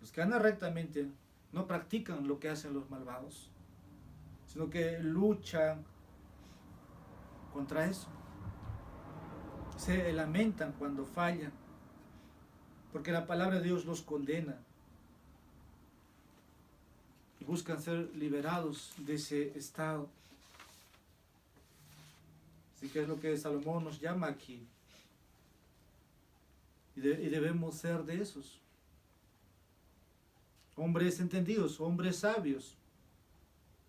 Los que andan rectamente no practican lo que hacen los malvados, sino que luchan contra eso. Se lamentan cuando fallan, porque la palabra de Dios los condena y buscan ser liberados de ese estado. Así que es lo que Salomón nos llama aquí. Y debemos ser de esos. Hombres entendidos, hombres sabios,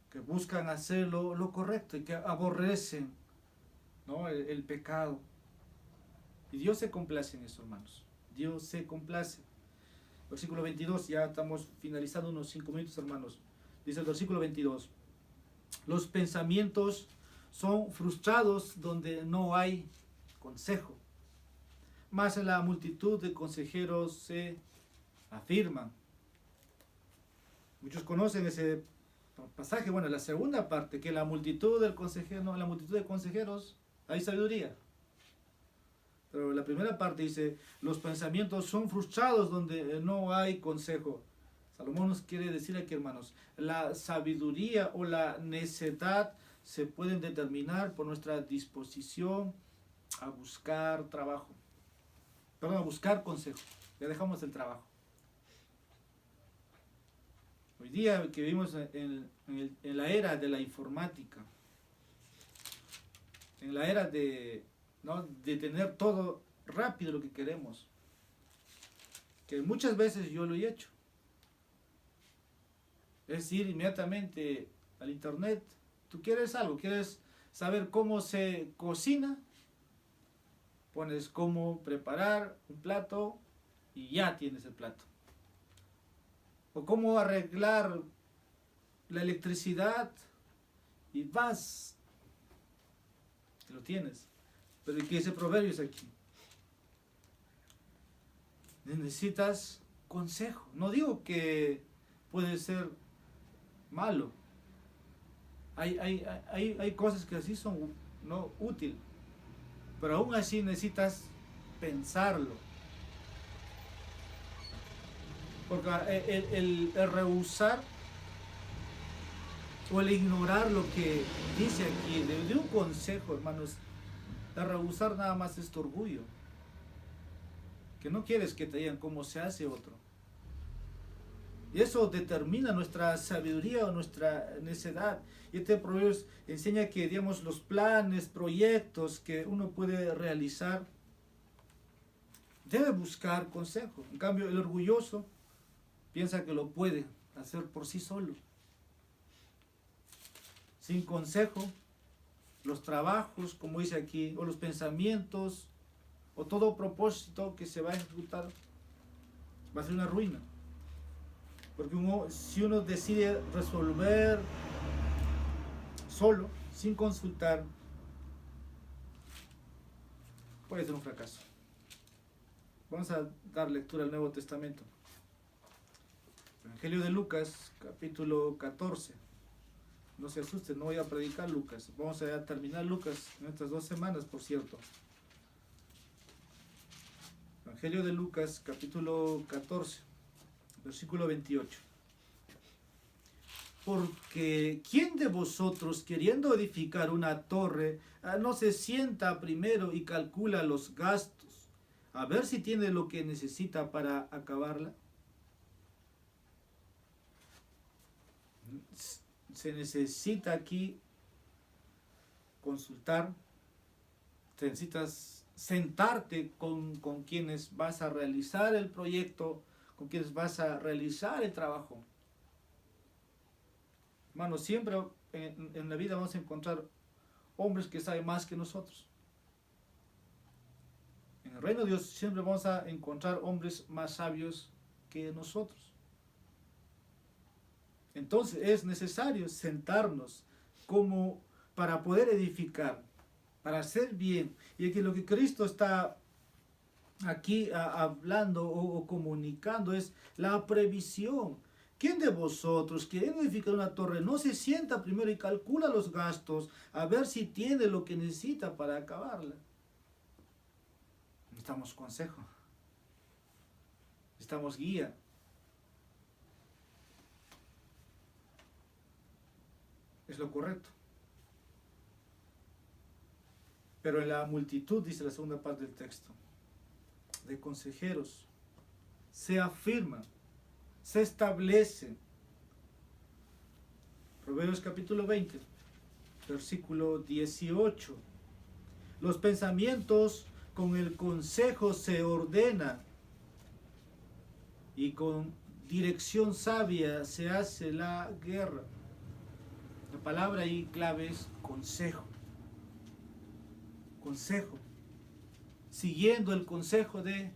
que buscan hacer lo correcto y que aborrecen, ¿no?, el pecado. Y Dios se complace en eso, hermanos. Dios se complace. Versículo 22, ya estamos finalizando unos 5 minutos, hermanos. Dice el versículo 22. Los pensamientos son frustrados donde no hay consejo, mas en la multitud de consejeros se afirman. Muchos conocen ese pasaje, bueno, la segunda parte, que en la multitud del consejero, no, en la multitud de consejeros hay sabiduría. Pero la primera parte dice, los pensamientos son frustrados donde no hay consejo. Salomón nos quiere decir aquí, hermanos, la sabiduría o la necedad se pueden determinar por nuestra disposición a buscar trabajo. Perdón, a buscar consejo. Ya dejamos el trabajo. Hoy día que vivimos en la era de la informática, en la era de tener todo rápido lo que queremos, que muchas veces yo lo he hecho, es ir inmediatamente al internet. Tú quieres algo, quieres saber cómo se cocina, pones cómo preparar un plato y ya tienes el plato. O cómo arreglar la electricidad y vas, que lo tienes. Pero ¿qué dice Proverbios aquí? Necesitas consejo. No digo que puede ser malo. Hay cosas que así son no útiles. Pero aún así necesitas pensarlo. Porque el rehusar o el ignorar lo que dice aquí de un consejo, hermanos, el rehusar nada más es tu orgullo. Que no quieres que te digan cómo se hace otro. Y eso determina nuestra sabiduría o nuestra necedad. Y este proverbio enseña que, digamos, los planes, proyectos que uno puede realizar, debe buscar consejo. En cambio, el orgulloso piensa que lo puede hacer por sí solo. Sin consejo, los trabajos, como dice aquí, o los pensamientos, o todo propósito que se va a ejecutar, va a ser una ruina. Porque si uno decide resolver solo, sin consultar, puede ser un fracaso. Vamos a dar lectura al Nuevo Testamento. Evangelio de Lucas, capítulo 14. No se asusten, no voy a predicar Lucas. Vamos a terminar Lucas en estas 2 semanas, por cierto. Evangelio de Lucas, capítulo 14, versículo 28. Porque ¿quién de vosotros, queriendo edificar una torre, no se sienta primero y calcula los gastos, a ver si tiene lo que necesita para acabarla? Se necesita aquí consultar, te necesitas sentarte con quienes vas a realizar el proyecto, con quienes vas a realizar el trabajo. Hermano, siempre en la vida vamos a encontrar hombres que saben más que nosotros. En el reino de Dios siempre vamos a encontrar hombres más sabios que nosotros. Entonces es necesario sentarnos como para poder edificar, para hacer bien. Y que lo que Cristo está aquí hablando o comunicando es la previsión. ¿Quién de vosotros, queriendo edificar una torre, no se sienta primero y calcula los gastos a ver si tiene lo que necesita para acabarla? Necesitamos consejo, necesitamos guía. Es lo correcto. Pero en la multitud, dice la segunda parte del texto, de consejeros, se afirman, se establecen. Proverbios capítulo 20, versículo 18. Los pensamientos con el consejo se ordenan y con dirección sabia se hace la guerra. La palabra ahí clave es consejo. Consejo. Siguiendo el consejo de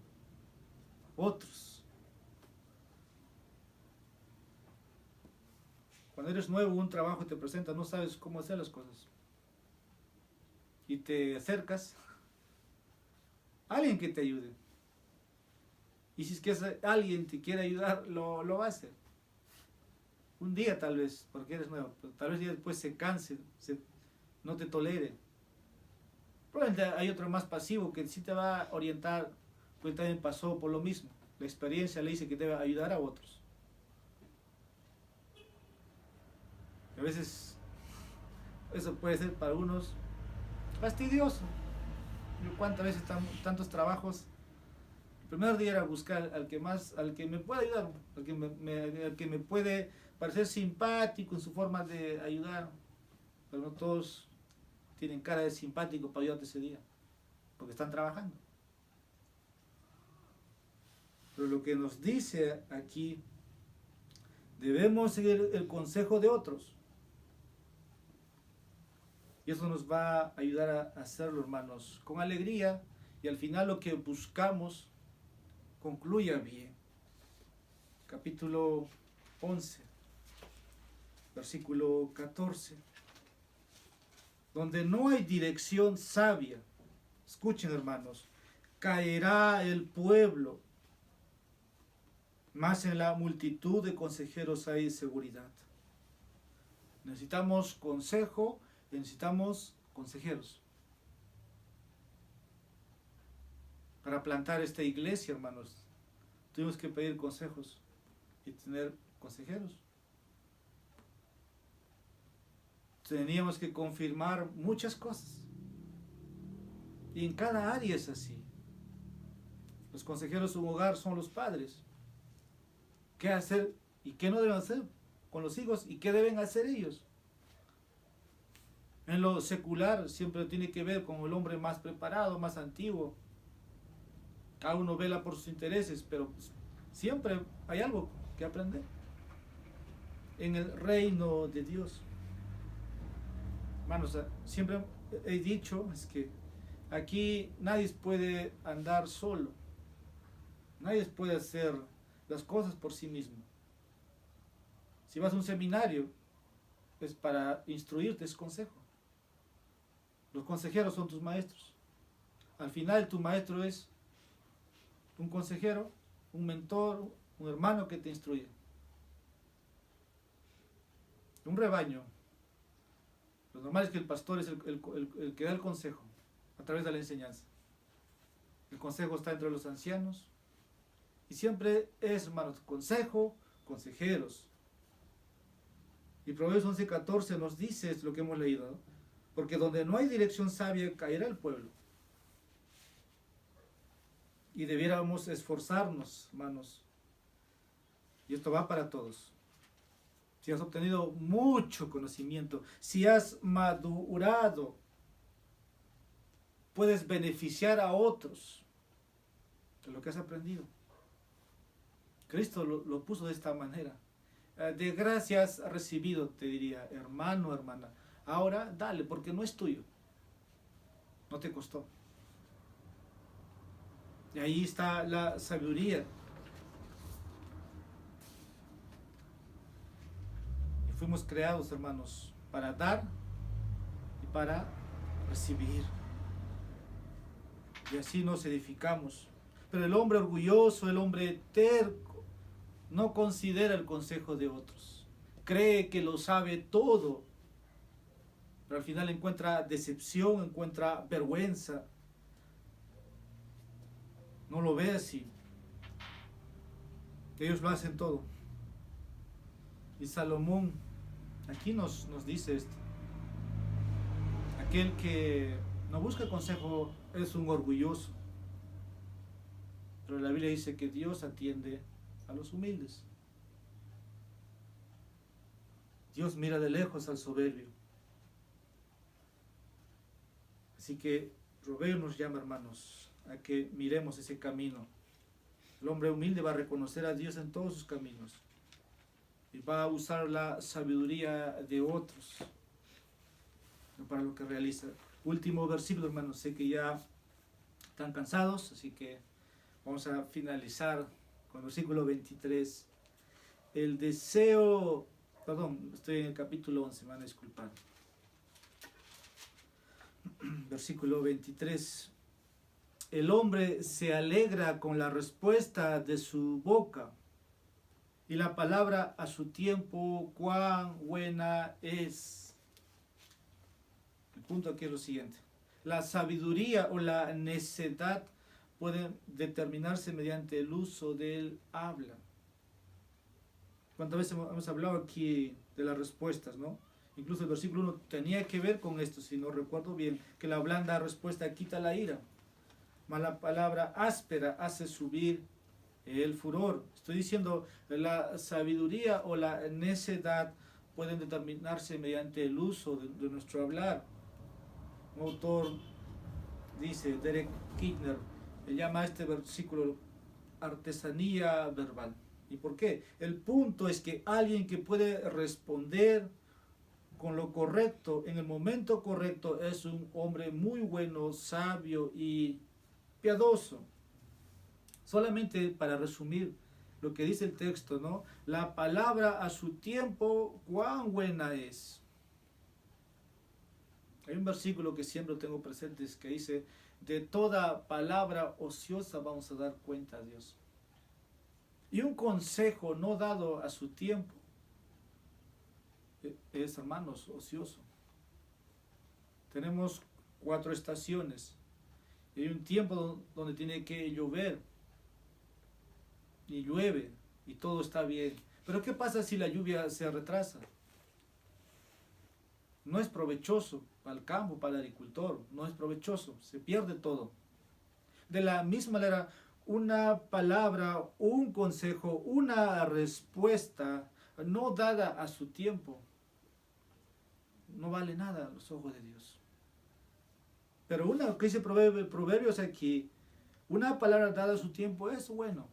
otros. Cuando eres nuevo en un trabajo te presentas, no sabes cómo hacer las cosas. Y te acercas a alguien que te ayude. Y si es que alguien te quiere ayudar, lo va a hacer. Un día tal vez, porque eres nuevo, pero tal vez ya después se canse, no te tolere. Probablemente hay otro más pasivo que sí te va a orientar, pues también pasó por lo mismo. La experiencia le dice que debe ayudar a otros. A veces eso puede ser para unos fastidioso. Yo cuántas veces tantos trabajos, el primer día era buscar al que me pueda ayudar, al que me puede parecer simpático en su forma de ayudar, pero no todos tienen cara de simpático para ayudarte ese día, porque están trabajando. Pero lo que nos dice aquí, debemos seguir el consejo de otros. Y eso nos va a ayudar a hacerlo, hermanos, con alegría, y al final lo que buscamos concluya bien. Capítulo 11, versículo 14. Donde no hay dirección sabia, escuchen, hermanos, caerá el pueblo, mas en la multitud de consejeros hay seguridad. Necesitamos consejo, necesitamos consejeros. Para plantar esta iglesia, hermanos, tuvimos que pedir consejos y tener consejeros. Teníamos que confirmar muchas cosas. Y en cada área es así. Los consejeros de un hogar son los padres. ¿Qué hacer y qué no deben hacer con los hijos y qué deben hacer ellos? En lo secular siempre tiene que ver con el hombre más preparado, más antiguo. Cada uno vela por sus intereses, pero siempre hay algo que aprender. En el reino de Dios. Hermanos, siempre he dicho es que aquí nadie puede andar solo. Nadie puede hacer las cosas por sí mismo. Si vas a un seminario, es para instruirte, es consejo. Los consejeros son tus maestros. Al final tu maestro es un consejero, un mentor, un hermano que te instruye. Un rebaño. Lo normal es que el pastor es el que da el consejo a través de la enseñanza. El consejo está entre los ancianos y siempre es, hermanos, consejo, consejeros. Y Proverbios 11:14 nos dice es lo que hemos leído, ¿no? Porque donde no hay dirección sabia caerá el pueblo. Y debiéramos esforzarnos, hermanos. Y esto va para todos. Si has obtenido mucho conocimiento, si has madurado, puedes beneficiar a otros de lo que has aprendido. Cristo lo puso de esta manera. De gracias recibido, te diría, hermano, hermana. Ahora dale, porque no es tuyo. No te costó. Y ahí está la sabiduría. Y fuimos creados, hermanos, para dar y para recibir. Y así nos edificamos. Pero el hombre orgulloso, el hombre terco, no considera el consejo de otros. Cree que lo sabe todo. Pero al final encuentra decepción, encuentra vergüenza. No lo ve así. Ellos lo hacen todo. Y Salomón aquí nos dice esto. Aquel que no busca consejo es un orgulloso. Pero la Biblia dice que Dios atiende a los humildes. Dios mira de lejos al soberbio. Así que Proverbios nos llama, hermanos, a que miremos ese camino. El hombre humilde va a reconocer a Dios en todos sus caminos y va a usar la sabiduría de otros para lo que realiza. Último versículo, hermanos. Sé que ya están cansados, así que vamos a finalizar con el versículo 23. El deseo, perdón, estoy en el capítulo 11, me van a disculpar. Versículo 23. El hombre se alegra con la respuesta de su boca, y la palabra a su tiempo, cuán buena es. El punto aquí es lo siguiente. La sabiduría o la necedad pueden determinarse mediante el uso del habla. ¿Cuántas veces hemos hablado aquí de las respuestas, no? Incluso el versículo 1 tenía que ver con esto, si no recuerdo bien, que la blanda respuesta quita la ira, mas la palabra áspera hace subir el furor. Estoy diciendo, la sabiduría o la necedad pueden determinarse mediante el uso de nuestro hablar. Un autor dice, Derek Kidner, llama a este versículo artesanía verbal. ¿Y por qué? El punto es que alguien que puede responder con lo correcto, en el momento correcto, es un hombre muy bueno, sabio y piadoso. Solamente para resumir lo que dice el texto, ¿no? La palabra a su tiempo, cuán buena es. Hay un versículo que siempre tengo presente que dice, de toda palabra ociosa vamos a dar cuenta a Dios. Y un consejo no dado a su tiempo es, hermanos, ocioso. Tenemos 4 estaciones. Y hay un tiempo donde tiene que llover. Y llueve. Y todo está bien. Pero ¿qué pasa si la lluvia se retrasa? No es provechoso para el campo, para el agricultor. No es provechoso. Se pierde todo. De la misma manera, una palabra, un consejo, una respuesta no dada a su tiempo no vale nada a los ojos de Dios. Pero una que dice Proverbios aquí, una palabra dada a su tiempo es bueno.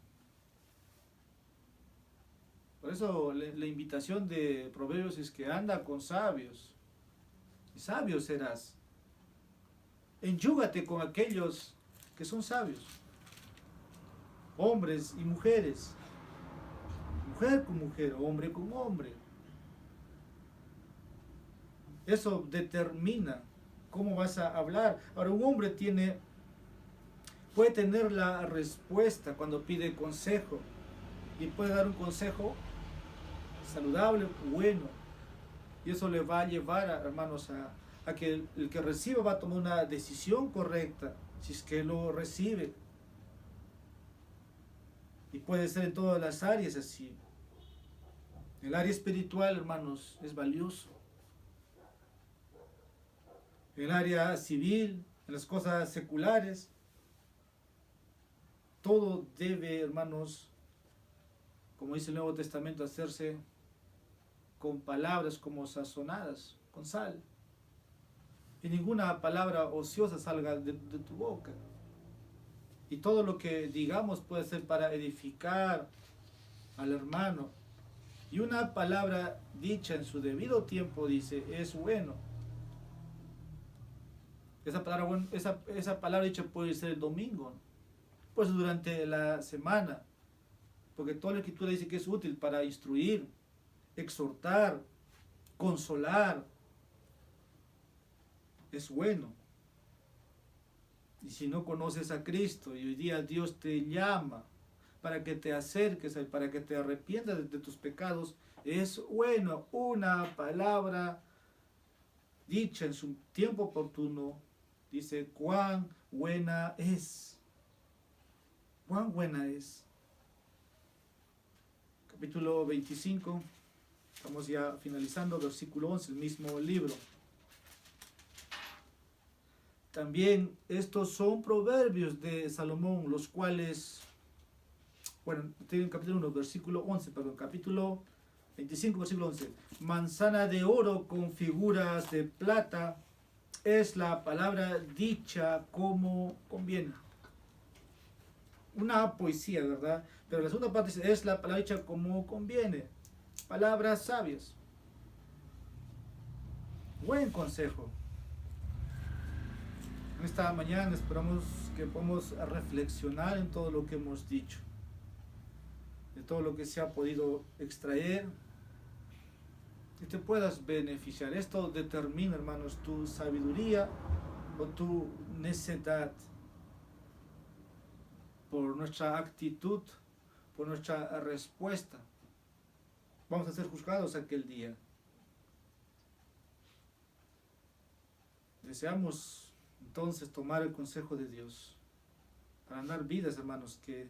Por eso la invitación de Proverbios es que anda con sabios, y sabio serás. Enjúgate con aquellos que son sabios, hombres y mujeres, mujer con mujer, hombre con hombre. Eso determina cómo vas a hablar. Ahora, un hombre tiene puede tener la respuesta cuando pide consejo y puede dar un consejo saludable, bueno, y eso le va a llevar, hermanos, a que el que recibe va a tomar una decisión correcta, si es que lo recibe. Y puede ser en todas las áreas así. El área espiritual, hermanos, es valioso. El área civil, en las cosas seculares, todo debe, hermanos, como dice el Nuevo Testamento, hacerse con palabras como sazonadas, con sal. Y ninguna palabra ociosa salga de tu boca. Y todo lo que digamos puede ser para edificar al hermano. Y una palabra dicha en su debido tiempo, dice, es bueno. Esa palabra dicha puede ser el domingo, pues durante la semana, porque toda la escritura dice que es útil para instruir, exhortar, consolar. Es bueno. Y si no conoces a Cristo y hoy día Dios te llama para que te acerques, para que te arrepientas de tus pecados, es bueno una palabra dicha en su tiempo oportuno. Dice, cuán buena es. Cuán buena es. Capítulo 25, estamos ya finalizando, versículo 11, el mismo libro. También estos son proverbios de Salomón, los cuales, bueno, tienen capítulo 1, versículo 11, perdón, capítulo 25, versículo 11. Manzana de oro con figuras de plata es la palabra dicha como conviene. Una poesía, ¿verdad? Pero la segunda parte dice, es la palabra dicha como conviene. Palabras sabias. Buen consejo. Esta mañana esperamos que podamos reflexionar en todo lo que hemos dicho, de todo lo que se ha podido extraer y te puedas beneficiar. Esto determina, hermanos, tu sabiduría o tu necedad por nuestra actitud, por nuestra respuesta. Vamos a ser juzgados aquel día. Deseamos entonces tomar el consejo de Dios para andar vidas, hermanos, que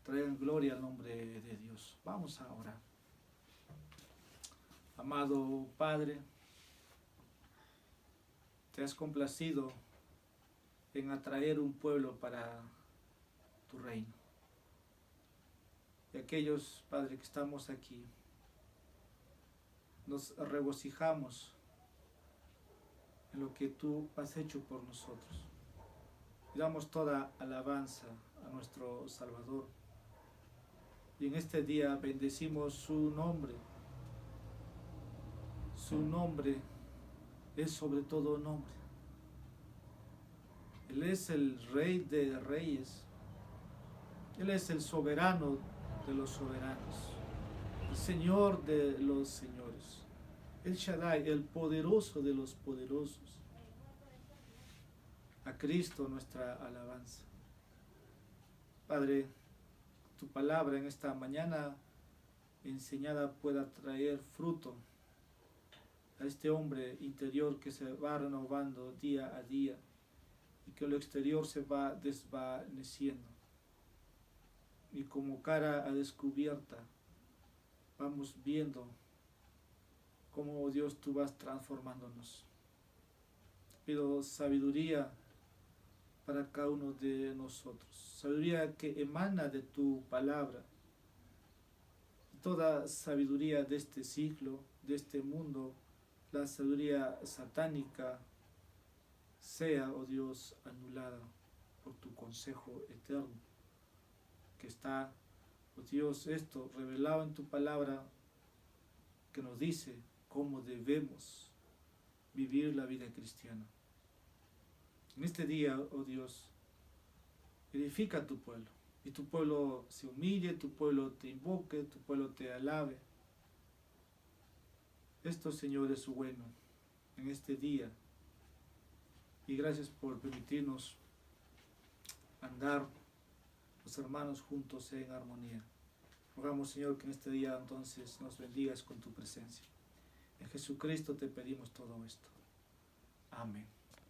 traigan gloria al nombre de Dios. Vamos a orar. Amado Padre, te has complacido en atraer un pueblo para tu reino. Y aquellos, Padre, que estamos aquí, nos regocijamos en lo que tú has hecho por nosotros. Y damos toda alabanza a nuestro Salvador. Y en este día bendecimos su nombre. Su nombre es sobre todo nombre. Él es el Rey de Reyes. Él es el soberano de los soberanos. El Señor de los señores. El Shaddai, el poderoso de los poderosos. A Cristo nuestra alabanza. Padre, tu palabra en esta mañana enseñada pueda traer fruto a este hombre interior que se va renovando día a día y que lo exterior se va desvaneciendo. Y como cara a descubierta vamos viendo cómo, Dios, tú vas transformándonos. Pido sabiduría para cada uno de nosotros. Sabiduría que emana de tu palabra. Toda sabiduría de este siglo, de este mundo, la sabiduría satánica, sea, oh Dios, anulada por tu consejo eterno, que está, oh Dios, esto revelado en tu palabra, que nos dice cómo debemos vivir la vida cristiana. En este día, oh Dios, edifica a tu pueblo, y tu pueblo se humille, tu pueblo te invoque, tu pueblo te alabe. Esto, Señor, es bueno en este día, y gracias por permitirnos andar los hermanos juntos en armonía. Rogamos, Señor, que en este día entonces nos bendigas con tu presencia. En Jesucristo te pedimos todo esto. Amén.